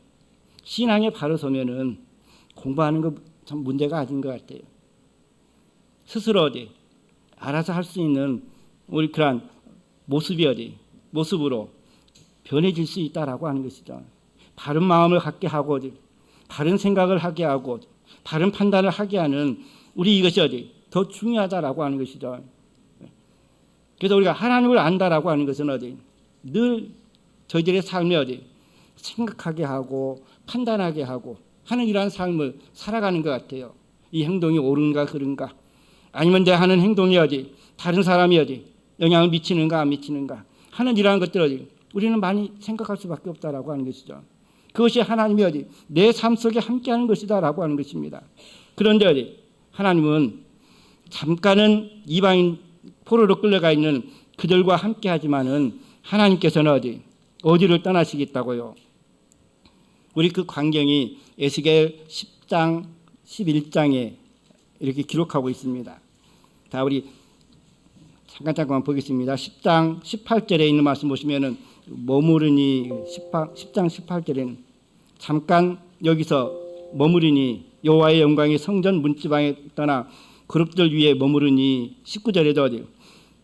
공부하는 거 참 문제가 아닌 것 같아요. 스스로 어디 알아서 할 수 있는 우리 그러한 모습으로 변해질 수 있다라고 하는 것이죠. 바른 마음을 갖게 하고 바른 생각을 하게 하고 바른 판단을 하게 하는 우리 이것이 어디 더 중요하다라고 하는 것이죠. 그래서 우리가 하나님을 안다라고 하는 것은 어디 늘 저희들의 삶에 어디 생각하게 하고 판단하게 하고 하는 이러한 삶을 살아가는 것 같아요. 이 행동이 옳은가 그른가 아니면 내 하는 행동이 어디 다른 사람이 어디 영향을 미치는가 안 미치는가 하는 이러한 것들 어디 우리는 많이 생각할 수밖에 없다라고 하는 것이죠. 그것이 하나님이 어디 내 삶 속에 함께하는 것이다라고 하는 것입니다. 그런데 어디 하나님은 잠깐은 이방인 포로로 끌려가 있는 그들과 함께 하지만은 하나님께서는 어디를 떠나시겠다고요? 우리 그 광경이 에스겔 10장, 11장에 이렇게 기록하고 있습니다. 자, 우리 잠깐만 보겠습니다. 10장 18절에 있는 말씀 보시면은 머무르니 10장 18절에는 잠깐 여기서 머무르니 여호와의 영광이 성전 문지방에 떠나 그룹들 위에 머무르니 19절에도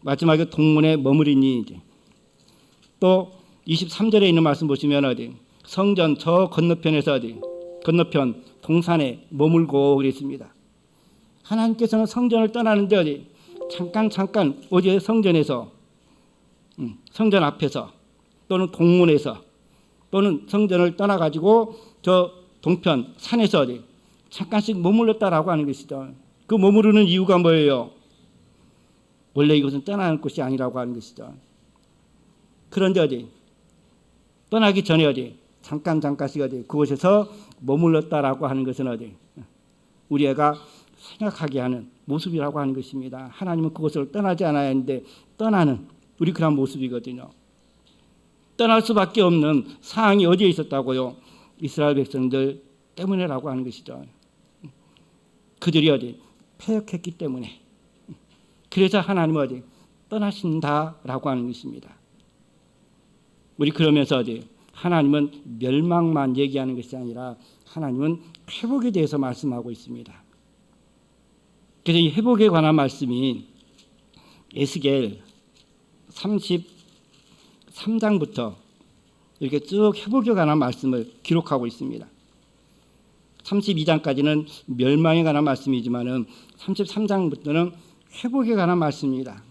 마지막에 동문에 머무르니 또 23절에 있는 말씀 보시면 성전 저 건너편에서 건너편 동산에 머물고 그랬습니다. 하나님께서는 성전을 떠나는데 잠깐 어제 성전에서 성전 앞에서 또는 동문에서 또는 성전을 떠나가지고 저 동편 산에서 잠깐씩 머물렀다라고 하는 것이죠. 그 머무르는 이유가 뭐예요? 원래 이것은 떠나는 곳이 아니라고 하는 것이죠. 그런데 떠나기 전에 잠깐씩 그곳에서 머물렀다라고 하는 것은 우리가 생각하게 하는 모습이라고 하는 것입니다. 하나님은 그곳을 떠나지 않아야 하는데 떠나는 우리 그런 모습이거든요. 떠날 수밖에 없는 상황이 어디에 있었다고요? 이스라엘 백성들 때문에라고 하는 것이죠. 그들이 패역했기 때문에. 그래서 하나님은 떠나신다라고 하는 것입니다. 우리 그러면서 하나님은 멸망만 얘기하는 것이 아니라 하나님은 회복에 대해서 말씀하고 있습니다. 그래서 이 회복에 관한 말씀이 에스겔 33장부터 이렇게 쭉 회복에 관한 말씀을 기록하고 있습니다. 32장까지는 멸망에 관한 말씀이지만은 33장부터는 회복에 관한 말씀입니다.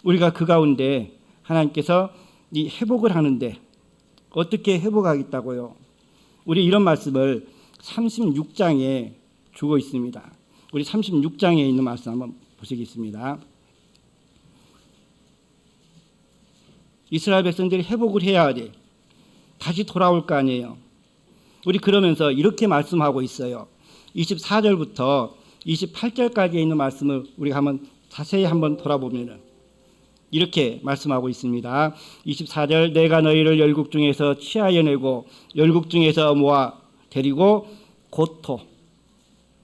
우리가 그 가운데 하나님께서 이 회복을 하는데 어떻게 회복하겠다고요? 우리 이런 말씀을 36장에 주고 있습니다. 우리 36장에 있는 말씀 한번 보시겠습니다. 이스라엘 백성들이 회복을 해야 돼. 다시 돌아올 거 아니에요. 우리 그러면서 이렇게 말씀하고 있어요. 24절부터 28절까지 있는 말씀을 우리가 한번 자세히 한번 돌아보면은 이렇게 말씀하고 있습니다. 24절 내가 너희를 열국 중에서 취하여 내고 열국 중에서 모아 데리고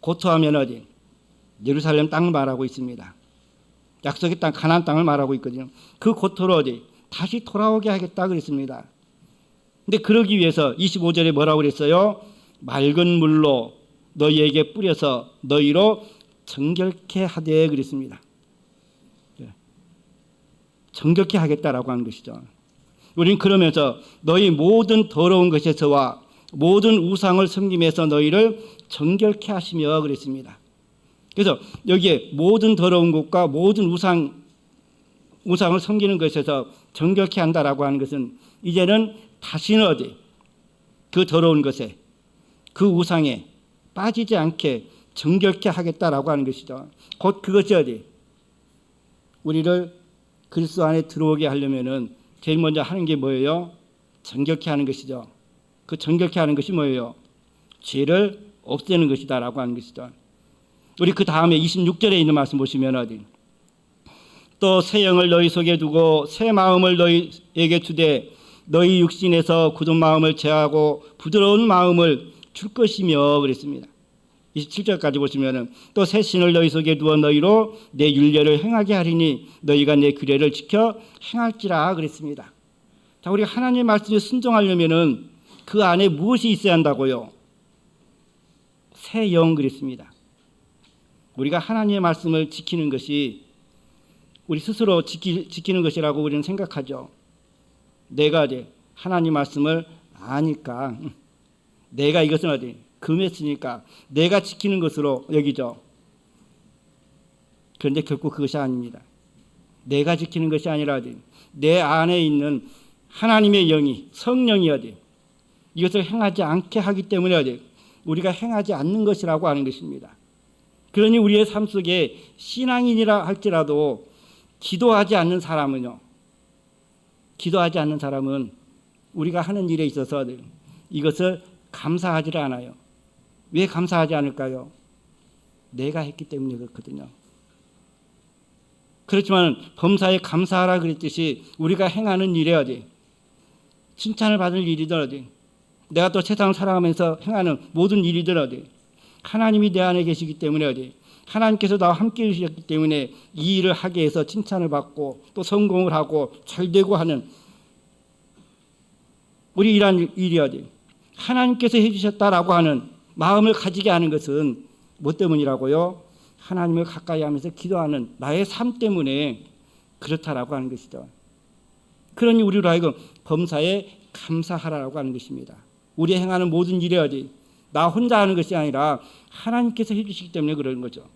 고토하면 어디? 예루살렘 땅을 말하고 있습니다. 약속의 땅 가나안 땅을 말하고 있거든요. 그 고토로 어디? 다시 돌아오게 하겠다 그랬습니다. 근데 그러기 위해서 25절에 뭐라고 그랬어요? 맑은 물로 너희에게 뿌려서 너희로 정결케 하되 그랬습니다. 정결케 하겠다라고 하는 것이죠. 우리는 그러면서 너희 모든 더러운 것에서와 모든 우상을 섬김에서 너희를 정결케 하시며 그랬습니다. 그래서 여기에 모든 더러운 것과 모든 우상을 섬기는 것에서 정결케 한다라고 하는 것은 이제는 다시는 어디 그 더러운 것에 그 우상에 빠지지 않게 정결케 하겠다라고 하는 것이죠. 곧 그것이 어디 우리를 그리스도 안에 들어오게 하려면은 제일 먼저 하는 게 뭐예요? 정결케 하는 것이죠. 그 정결케 하는 것이 뭐예요? 죄를 없애는 것이다라고 하는 것이죠. 우리 그 다음에 26절에 있는 말씀 보시면 어디 또 새 영을 너희 속에 두고 새 마음을 너희에게 주되 너희 육신에서 굳은 마음을 제하고 부드러운 마음을 줄 것이며 그랬습니다. 27절까지 보시면은 또 새 신을 너희 속에 두어 너희로 내 율례를 행하게 하리니 너희가 내 규례를 지켜 행할지라 그랬습니다. 자, 우리 하나님의 말씀에 순종하려면은 그 안에 무엇이 있어야 한다고요? 새 영 그랬습니다. 우리가 하나님의 말씀을 지키는 것이 우리 스스로 지키는 것이라고 우리는 생각하죠. 내가 하나님 말씀을 아니까 내가 이것은 어디 금했으니까 내가 지키는 것으로 여기죠. 그런데 결코 그것이 아닙니다. 내가 지키는 것이 아니라 어디 내 안에 있는 하나님의 영이 성령이 어디 이것을 행하지 않게 하기 때문에 어디 우리가 행하지 않는 것이라고 하는 것입니다. 그러니 우리의 삶 속에 신앙인이라 할지라도 기도하지 않는 사람은 우리가 하는 일에 있어서 이것을 감사하지 않아요. 왜 감사하지 않을까요? 내가 했기 때문에 그렇거든요. 그렇지만 범사에 감사하라 그랬듯이 우리가 행하는 일에 어디 칭찬을 받을 일이든 어디 내가 또 세상을 살아가면서 행하는 모든 일이든 어디 하나님이 내 안에 계시기 때문에 어디 하나님께서 나와 함께 해주셨기 때문에 이 일을 하게 해서 칭찬을 받고 또 성공을 하고 잘되고 하는 우리 일한 일이 어디 하나님께서 해주셨다라고 하는 마음을 가지게 하는 것은 뭐 때문이라고요? 하나님을 가까이 하면서 기도하는 나의 삶 때문에 그렇다라고 하는 것이죠. 그러니 우리로 하여금 범사에 감사하라라고 하는 것입니다. 우리 행하는 모든 일에 어디 나 혼자 하는 것이 아니라 하나님께서 해주시기 때문에 그러는 거죠.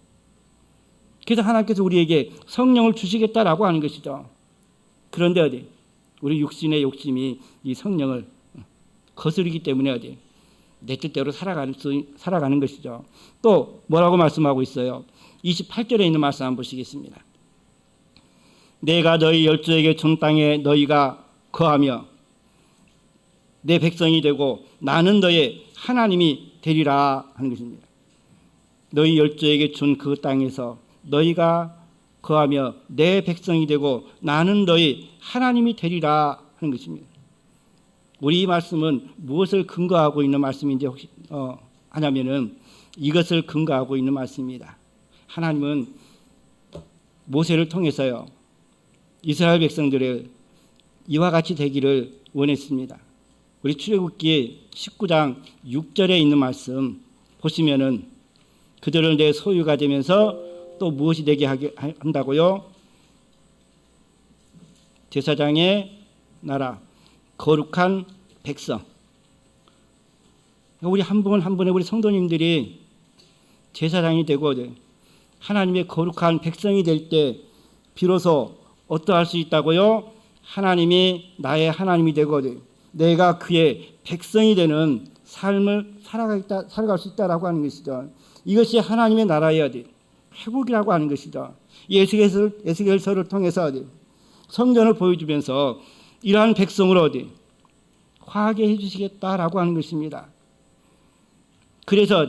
그래서 하나님께서 우리에게 성령을 주시겠다라고 하는 것이죠. 그런데 어디 우리 육신의 욕심이 이 성령을 거스르기 때문에 어디 내 뜻대로 살아가는 것이죠. 또 뭐라고 말씀하고 있어요? 28절에 있는 말씀 한번 보시겠습니다. 내가 너희 열조에게 준 땅에 너희가 거하며 내 백성이 되고 나는 너의 하나님이 되리라 하는 것입니다. 너희 열조에게 준 그 땅에서 너희가 거하며 내 백성이 되고 나는 너희 하나님이 되리라 하는 것입니다. 우리 이 말씀은 무엇을 근거하고 있는 말씀인지 혹시 하냐면은 이것을 근거하고 있는 말씀입니다. 하나님은 모세를 통해서요 이스라엘 백성들의 이와 같이 되기를 원했습니다. 우리 출애굽기 19장 6절에 있는 말씀 보시면은 그들을 내 소유가 되면서 또 무엇이 되게 한다고요? 제사장의 나라, 거룩한 백성. 우리 한 분 한 분의 우리 성도님들이 제사장이 되고 하나님의 거룩한 백성이 될 때 비로소 어떠할 수 있다고요? 하나님이 나의 하나님이 되고 내가 그의 백성이 되는 삶을 살아갈 수 있다라고 하는 것이죠. 이것이 하나님의 나라의 회복이라고 하는 것이죠. 에스겔서를 통해서 성전을 보여주면서 이러한 백성을 화하게 해주시겠다라고 하는 것입니다. 그래서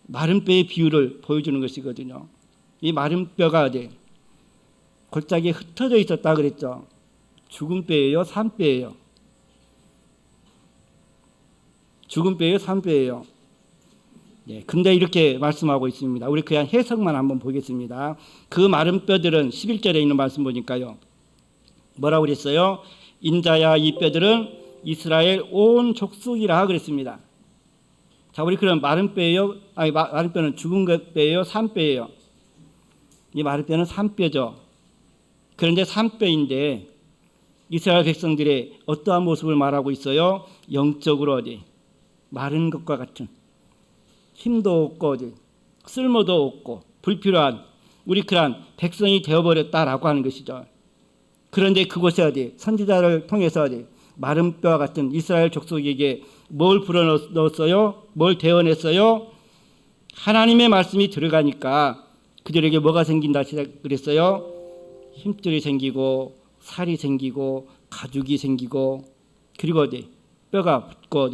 마른 뼈의 비유를 보여주는 것이거든요. 이 마른 뼈가 골짜기에 흩어져 있었다 그랬죠. 죽은 뼈예요, 산 뼈예요? 죽은 뼈예요, 산 뼈예요? 예, 근데 이렇게 말씀하고 있습니다. 우리 그냥 해석만 한번 보겠습니다. 그 마른 뼈들은 11절에 있는 말씀 보니까요. 뭐라고 그랬어요? 인자야 이 뼈들은 이스라엘 온 족속이라 그랬습니다. 자, 우리 그럼 마른 뼈예요? 아니, 마른 뼈는 죽은 뼈예요? 산 뼈예요? 이 마른 뼈는 산 뼈죠. 그런데 산 뼈인데 이스라엘 백성들의 어떠한 모습을 말하고 있어요? 영적으로 마른 것과 같은 힘도 없고 쓸모도 없고 불필요한 우리 그런 백성이 되어버렸다라고 하는 것이죠. 그런데 그곳에 선지자를 통해서 마른 뼈와 같은 이스라엘 족속에게 뭘 불어넣었어요? 뭘 대언했어요? 하나님의 말씀이 들어가니까 그들에게 뭐가 생긴다 그랬어요? 힘줄이 생기고 살이 생기고 가죽이 생기고 그리고 뼈가 붙고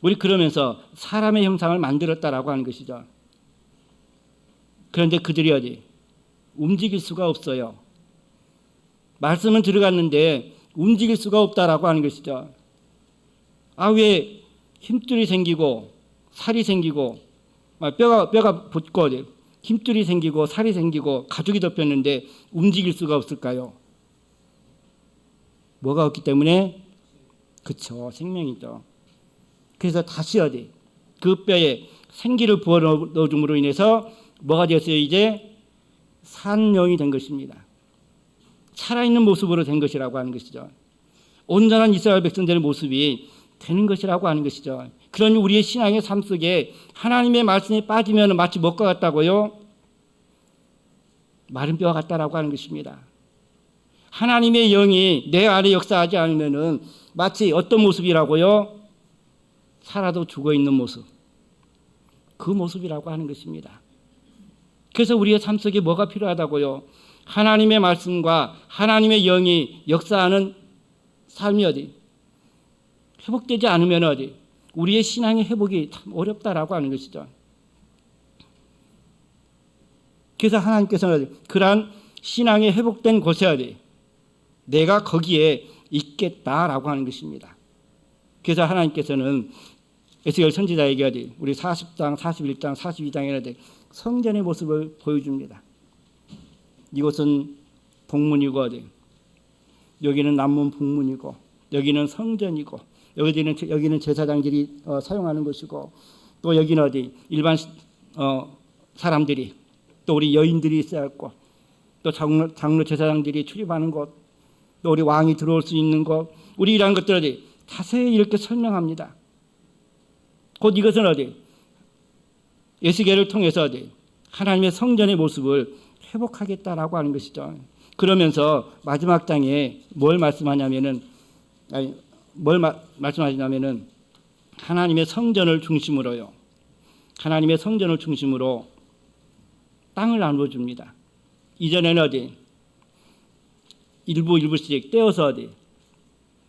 우리 그러면서 사람의 형상을 만들었다라고 하는 것이죠. 그런데 그들이 움직일 수가 없어요. 말씀은 들어갔는데 움직일 수가 없다라고 하는 것이죠. 아, 왜 힘줄이 생기고 살이 생기고 뼈가 붙고 힘줄이 생기고 살이 생기고 가죽이 덮였는데 움직일 수가 없을까요? 뭐가 없기 때문에? 그쵸, 생명이죠. 그래서 다시 그 뼈에 생기를 부어 넣어줌으로 인해서 뭐가 되었어요? 이제 산영이 된 것입니다. 살아있는 모습으로 된 것이라고 하는 것이죠. 온전한 이스라엘 백성들의 모습이 되는 것이라고 하는 것이죠. 그러니 우리의 신앙의 삶 속에 하나님의 말씀에 빠지면 마치 뭐가 같다고요? 마른 뼈와 같다라고 하는 것입니다. 하나님의 영이 내 안에 역사하지 않으면 마치 어떤 모습이라고요? 살아도 죽어있는 모습. 그 모습이라고 하는 것입니다. 그래서 우리의 삶 속에 뭐가 필요하다고요? 하나님의 말씀과 하나님의 영이 역사하는 삶이 회복되지 않으면 우리의 신앙의 회복이 참 어렵다라고 하는 것이죠. 그래서 하나님께서는 그러한 신앙이 회복된 곳에 내가 거기에 있겠다라고 하는 것입니다. 그래서 하나님께서는 에스겔 선지자에게 우리 40장, 41장, 42장에 성전의 모습을 보여줍니다. 이곳은 동문이고 여기는 남문 북문이고 여기는 성전이고 여기는 제사장들이 사용하는 것이고 또 여기는 일반 사람들이 또 우리 여인들이 있어야 할 곳, 또 장로 제사장들이 출입하는 곳, 또 우리 왕이 들어올 수 있는 곳, 우리 이러한 것들을 자세히 이렇게 설명합니다. 곧 이것은 에스겔을 통해서 하나님의 성전의 모습을 회복하겠다라고 하는 것이죠. 그러면서 마지막 장에 뭘 말씀하냐면은 하나님의 성전을 중심으로요. 하나님의 성전을 중심으로 땅을 나누어 줍니다. 이전에는 일부씩 떼어서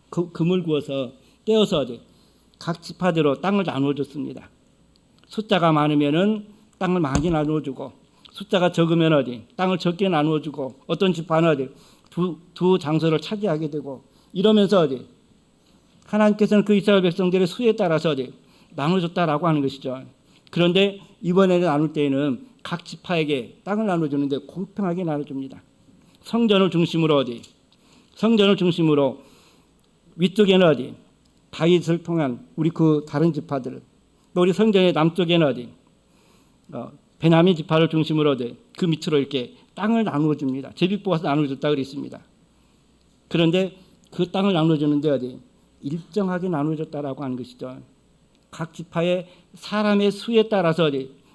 금을 구워서 떼어서 각 지파대로 땅을 나누어 줬습니다. 숫자가 많으면은 땅을 많이 나누어 주고 숫자가 적으면 땅을 적게 나누어 주고 어떤 지파는 두 장소를 차지하게 되고 이러면서 하나님께서는 그 이스라엘 백성들의 수에 따라서 나눠줬다라고 하는 것이죠. 그런데 이번에 나눌 때에는 각 지파에게 땅을 나눠주는데 공평하게 나눠줍니다. 성전을 중심으로 위쪽에는 다윗을 통한 우리 그 다른 지파들, 또 우리 성전의 남쪽에는 베냐민 지파를 중심으로 그 밑으로 이렇게 땅을 나누어 줍니다. 제비 뽑아서 나누어 줬다 그랬습니다. 그런데 그 땅을 나누어 주는데 일정하게 나누어 줬다라고 하는 것이죠. 각 지파의 사람의 수에 따라서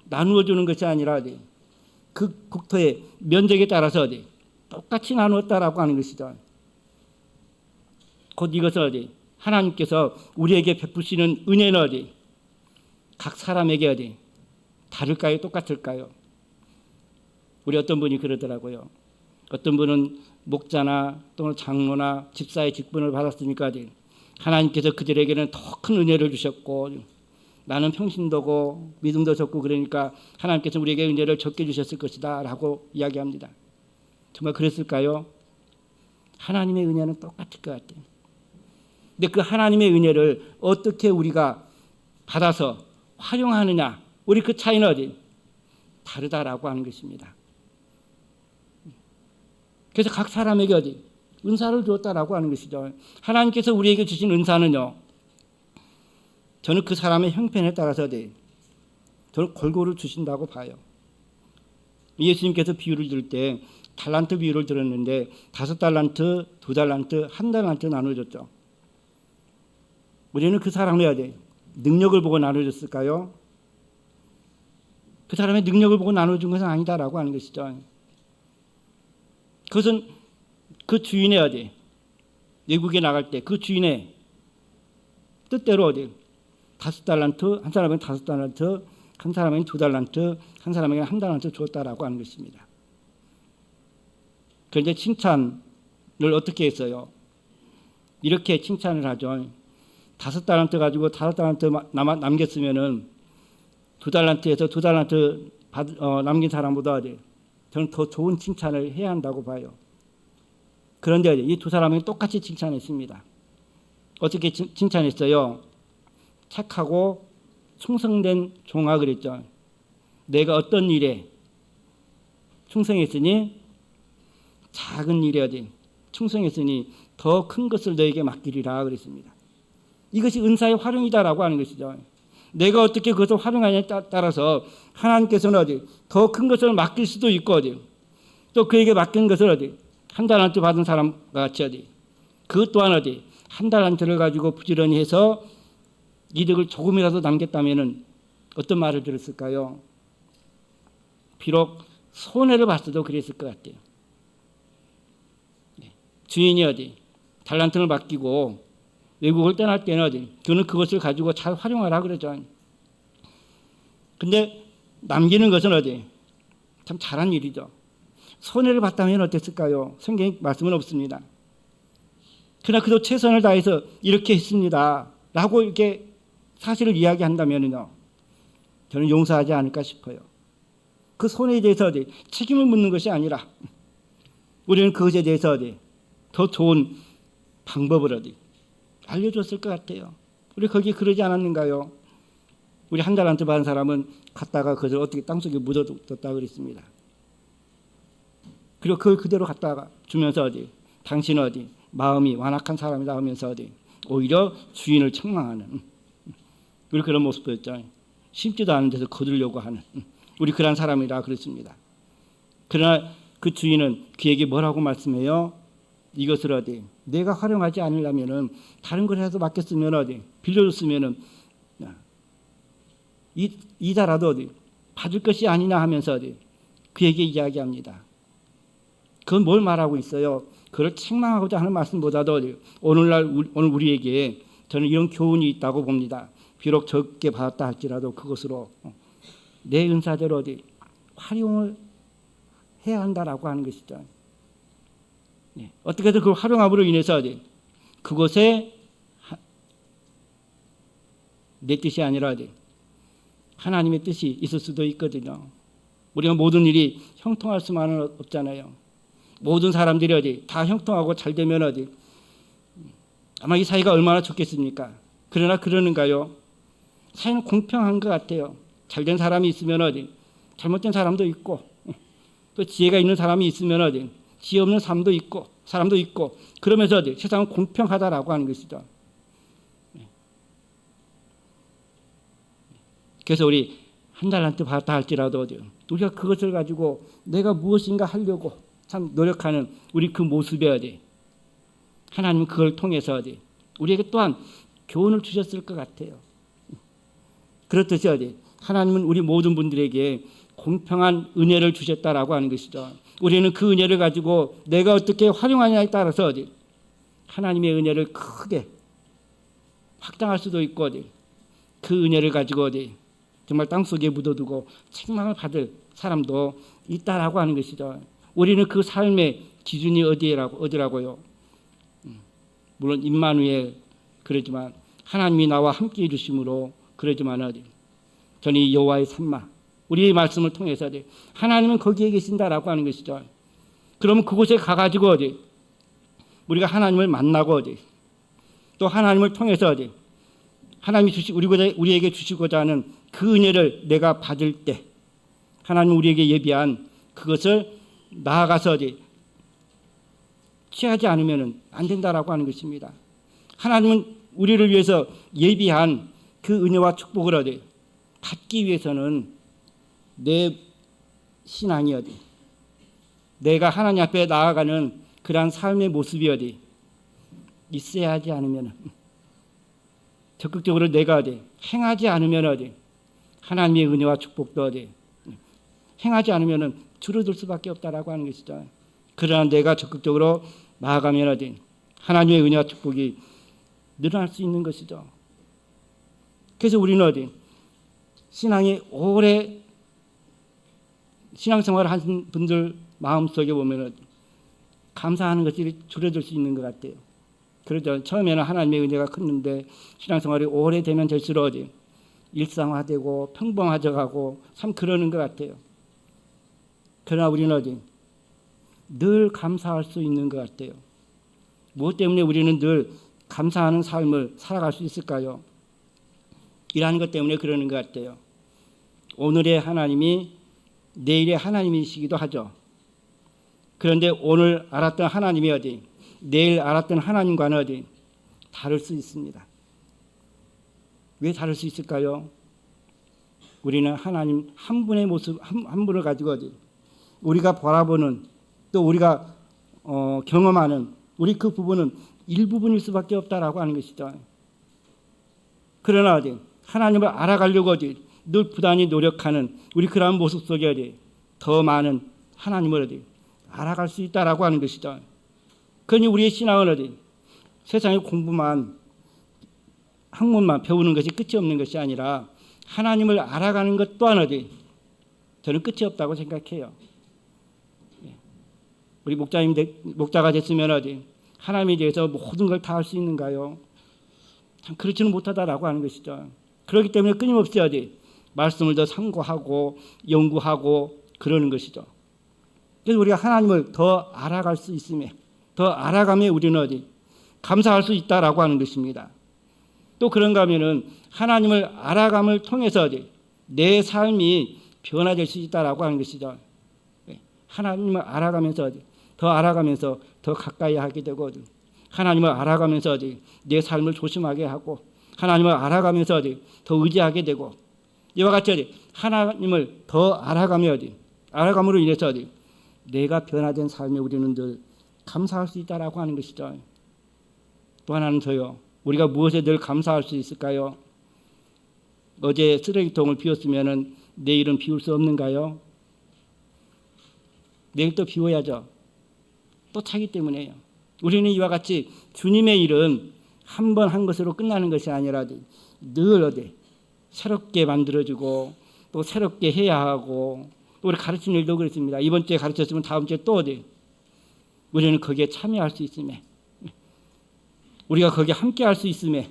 나누어 주는 것이 아니라 그 국토의 면적에 따라서 똑같이 나누었다라고 하는 것이죠. 곧 이것을 하나님께서 우리에게 베푸시는 은혜는 각 사람에게 다를까요? 똑같을까요? 우리 어떤 분이 그러더라고요. 어떤 분은 목자나 또는 장로나 집사의 직분을 받았으니까 하나님께서 그들에게는 더 큰 은혜를 주셨고 나는 평신도고 믿음도 적고 그러니까 하나님께서 우리에게 은혜를 적게 주셨을 것이다 라고 이야기합니다. 정말 그랬을까요? 하나님의 은혜는 똑같을 것 같아요. 근데 그 하나님의 은혜를 어떻게 우리가 받아서 활용하느냐, 우리 그 차이는 다르다라고 하는 것입니다. 그래서 각 사람에게 은사를 주었다라고 하는 것이죠. 하나님께서 우리에게 주신 은사는요, 저는 그 사람의 형편에 따라서 저는 골고루 주신다고 봐요. 예수님께서 비유를 들 때 달란트 비유를 들었는데 5달란트, 2달란트, 1달란트 나눠줬죠. 우리는 그 사람의 능력을 보고 나눠줬을까요? 그 사람의 능력을 보고 나눠준 것은 아니다라고 하는 것이죠. 그것은 그 주인의 외국에 나갈 때 그 주인의 뜻대로 5달란트, 한 사람에게 5달란트, 한 사람에게 2달란트, 한 사람에게 1달란트 주었다라고 하는 것입니다. 그런데 칭찬을 어떻게 했어요? 이렇게 칭찬을 하죠. 5달란트 가지고 5달란트 남겼으면은 2달란트에서 2달란트 남긴 사람보다 저는 더 좋은 칭찬을 해야 한다고 봐요. 그런데 이 두 사람이 똑같이 칭찬했습니다. 어떻게 칭찬했어요? 착하고 충성된 종아 그랬죠. 내가 어떤 일에 충성했으니 작은 일에 충성했으니 더 큰 것을 너에게 맡기리라 그랬습니다. 이것이 은사의 활용이다라고 하는 것이죠. 내가 어떻게 그것을 활용하냐에 따라서 하나님께서는 더 큰 것을 맡길 수도 있고 또 그에게 맡긴 것을 1달란트 받은 사람과 같이 그것 또한 1달란트를 가지고 부지런히 해서 이득을 조금이라도 남겼다면 어떤 말을 들었을까요? 비록 손해를 봤어도 그랬을 것 같아요. 주인이 달란트를 맡기고 외국을 떠날 때는 그는 그것을 가지고 잘 활용하라 그러죠. 근데 남기는 것은 참 잘한 일이죠. 손해를 봤다면 어땠을까요? 성경에 말씀은 없습니다. 그러나 그도 최선을 다해서 이렇게 했습니다 라고 이렇게 사실을 이야기한다면요, 저는 용서하지 않을까 싶어요. 그 손해에 대해서 책임을 묻는 것이 아니라 우리는 그것에 대해서 더 좋은 방법을 알려줬을 것 같아요. 우리 거기 그러지 않았는가요? 우리 한 달란트 받은 사람은 갔다가 그것을 어떻게 땅속에 묻어뒀다 그랬습니다. 그리고 그걸 그대로 갖다가 주면서 당신은 마음이 완악한 사람이다 하면서 오히려 주인을 책망하는 우리 그런 모습 보였죠. 심지도 않은 데서 거두려고 하는 우리 그런 사람이라 그랬습니다. 그러나 그 주인은 그에게 뭐라고 말씀해요? 이것을 내가 활용하지 않으려면은 다른 걸 해서 맡겼으면 빌려줬으면은 이자라도 받을 것이 아니냐 하면서 그에게 이야기합니다. 그건 뭘 말하고 있어요? 그걸 책망하고자 하는 말씀보다도 오늘 우리에게 저는 이런 교훈이 있다고 봅니다. 비록 적게 받았다 할지라도 그것으로 내 은사대로 활용을 해야 한다라고 하는 것이죠. 어떻게든 그 활용함으로 인해서 그것에 내 뜻이 아니라 하나님의 뜻이 있을 수도 있거든요. 우리가 모든 일이 형통할 수만은 없잖아요. 모든 사람들이 다 형통하고 잘 되면 아마 이 사회가 얼마나 좋겠습니까? 그러나 그러는가요? 사회는 공평한 것 같아요. 잘된 사람이 있으면 잘못된 사람도 있고, 또 지혜가 있는 사람이 있으면 지혜 없는 사람도 있고, 그러면서 세상은 공평하다라고 하는 것이죠. 그래서 우리 한 달란트 받았다 할지라도 우리가 그것을 가지고 내가 무엇인가 하려고 참 노력하는 우리 그 모습에 하나님은 그걸 통해서 우리에게 또한 교훈을 주셨을 것 같아요. 그렇듯이 하나님은 우리 모든 분들에게 공평한 은혜를 주셨다라고 하는 것이죠. 우리는 그 은혜를 가지고 내가 어떻게 활용하냐에 따라서 하나님의 은혜를 크게 확장할 수도 있고 그 은혜를 가지고 정말 땅속에 묻어두고 책망을 받을 사람도 있다라고 하는 것이죠. 우리는 그 삶의 기준이 어디라고요? 물론 임마누엘 그러지만 하나님이 나와 함께 해주심으로 그러지만 저는 이 여호와의 산마 우리의 말씀을 통해서 하나님은 거기에 계신다라고 하는 것이죠. 그러면 그곳에 가가지고 우리가 하나님을 만나고 또 하나님을 통해서 하나님이 우리에게 주시고자 하는 그 은혜를 내가 받을 때 하나님 우리에게 예비한 그것을 나아가서 취하지 않으면 안 된다라고 하는 것입니다. 하나님은 우리를 위해서 예비한 그 은혜와 축복을 받기 위해서는 내 신앙이 내가 하나님 앞에 나아가는 그러한 삶의 모습이 있어야 하지 않으면 적극적으로 내가 행하지 않으면 하나님의 은혜와 축복도 행하지 않으면 줄어들 수밖에 없다라고 하는 것이죠. 그러나 내가 적극적으로 나아가면 하나님의 은혜와 축복이 늘어날 수 있는 것이죠. 그래서 우리는 신앙이 오래 신앙생활을 하신 분들 마음속에 보면 감사하는 것이 줄어들 수 있는 것 같아요. 그렇죠. 처음에는 하나님의 은혜가 컸는데 신앙생활이 오래되면 될수록 일상화되고 평범해져가고 참 그러는 것 같아요. 그러나 우리는 늘 감사할 수 있는 것 같아요. 무엇 때문에 우리는 늘 감사하는 삶을 살아갈 수 있을까요? 이러한 것 때문에 그러는 것 같아요. 오늘의 하나님이 내일의 하나님이시기도 하죠. 그런데 오늘 알았던 하나님이 내일 알았던 하나님과는 다를 수 있습니다. 왜 다를 수 있을까요? 우리는 하나님 한 분의 모습 한 분을 가지고 우리가 바라보는 또 우리가 경험하는 우리 그 부분은 일부분일 수밖에 없다라고 하는 것이죠. 그러나 하나님을 알아가려고 늘 부단히 노력하는 우리 그러한 모습 속에 더 많은 하나님을 알아갈 수 있다라고 하는 것이죠. 그러니 우리의 신앙은 세상의 공부만 학문만 배우는 것이 끝이 없는 것이 아니라 하나님을 알아가는 것 또한 저는 끝이 없다고 생각해요. 우리 목자가 됐으면 하나님에 대해서 모든 걸 다 할 수 있는가요? 참 그렇지는 못하다라고 하는 것이죠. 그렇기 때문에 끊임없이 말씀을 더 상고하고 연구하고 그러는 것이죠. 그래서 우리가 하나님을 더 알아갈 수 있음에, 더 알아가며 우리는 어디 감사할 수 있다라고 하는 것입니다. 또 그런가 하면은 하나님을 알아감을 통해서 어디 내 삶이 변화될 수 있다라고 하는 것이죠. 하나님을 알아가면서 어디 더 알아가면서 더 가까이 하게 되고, 하나님을 알아가면서 어디 내 삶을 조심하게 하고, 하나님을 알아가면서 어디 더 의지하게 되고, 이와 같이 어디 하나님을 더 알아가며 어디 알아감으로 인해서 어디 내가 변화된 삶에 우리는 늘 감사할 수 있다라고 하는 것이죠. 또 하나는 저요. 우리가 무엇에 늘 감사할 수 있을까요? 어제 쓰레기통을 비웠으면은 내일은 비울 수 없는가요? 내일 또 비워야죠. 또 차기 때문에요. 우리는 이와 같이 주님의 일은 한 번 한 것으로 끝나는 것이 아니라 늘 어디 새롭게 만들어주고 또 새롭게 해야 하고, 또 우리 가르치는 일도 그렇습니다. 이번 주에 가르쳤으면 다음 주에 또 어디 우리는 거기에 참여할 수 있음에, 우리가 거기에 함께 할 수 있음에,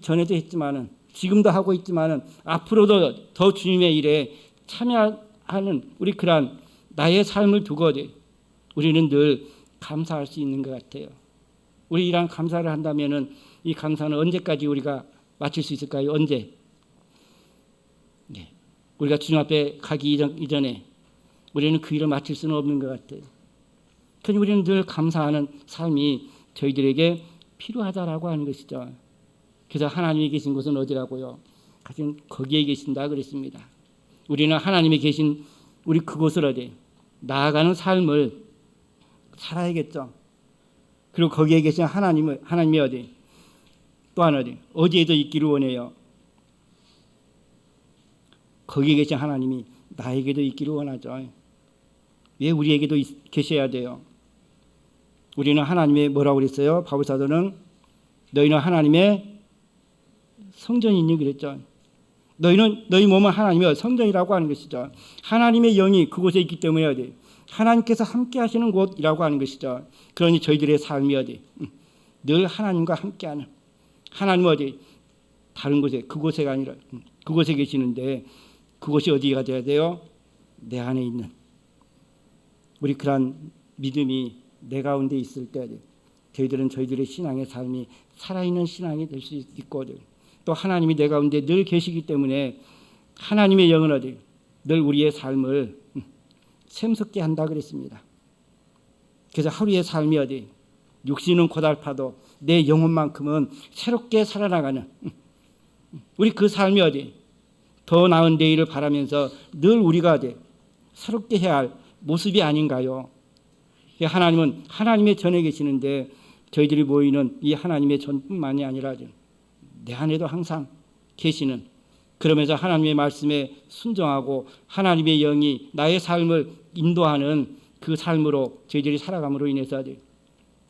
전에도 했지만은 지금도 하고 있지만은 앞으로도 더 주님의 일에 참여하는 우리 그러한 나의 삶을 두고 어디 우리는 늘 감사할 수 있는 것 같아요. 우리 이러한 감사를 한다면은 이 감사는 언제까지 우리가 마칠 수 있을까요? 언제? 네. 우리가 주님 앞에 가기 이전에 우리는 그 일을 마칠 수는 없는 것 같아요. 그러니 우리는 늘 감사하는 삶이 저희들에게 필요하다라고 하는 것이죠. 그래서 하나님이 계신 곳은 어디라고요? 가진 거기에 계신다 그랬습니다. 우리는 하나님이 계신 우리 그곳을 어디 나아가는 삶을 살아야겠죠. 그리고 거기에 계신 하나님이 어디 또한 어디에도 있기를 원해요. 거기에 계신 하나님이 나에게도 있기를 원하죠. 왜 우리에게도 계셔야 돼요? 우리는 하나님의 뭐라고 그랬어요? 바울사도는 너희는 하나님의 성전이니 그랬죠. 너희 몸은 하나님의 성전이라고 하는 것이죠. 하나님의 영이 그곳에 있기 때문에 어디 하나님께서 함께 하시는 곳이라고 하는 것이죠. 그러니 저희들의 삶이 어디 늘 하나님과 함께하는, 하나님 어디 다른 곳에 그곳에가 아니라 그곳에 계시는데, 그곳이 어디가 되어야 돼요? 내 안에 있는 우리 그러한 믿음이 내 가운데 있을 때 저희들은 저희들의 신앙의 삶이 살아있는 신앙이 될 수 있고, 또 하나님이 내 가운데 늘 계시기 때문에 하나님의 영은 어디 늘 우리의 삶을 샘솟게 한다 그랬습니다. 그래서 하루의 삶이 어디 육신은 고달파도 내 영혼만큼은 새롭게 살아나가는 우리 그 삶이 어디 더 나은 내일을 바라면서 늘 우리가 어디 새롭게 해야 할 모습이 아닌가요? 하나님은 하나님의 전에 계시는데 저희들이 모이는 이 하나님의 전뿐만이 아니라 내 안에도 항상 계시는, 그러면서 하나님의 말씀에 순종하고 하나님의 영이 나의 삶을 인도하는 그 삶으로 저희들이 살아감으로 인해서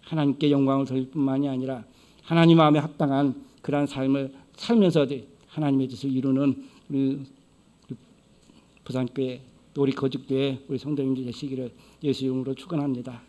하나님께 영광을 돌릴 뿐만이 아니라 하나님 마음에 합당한 그러한 삶을 살면서 하나님의 뜻을 이루는 우리 부산교회 또 우리 거죽교회 우리 성도님들 되시기를 예수 이름으로 축원합니다.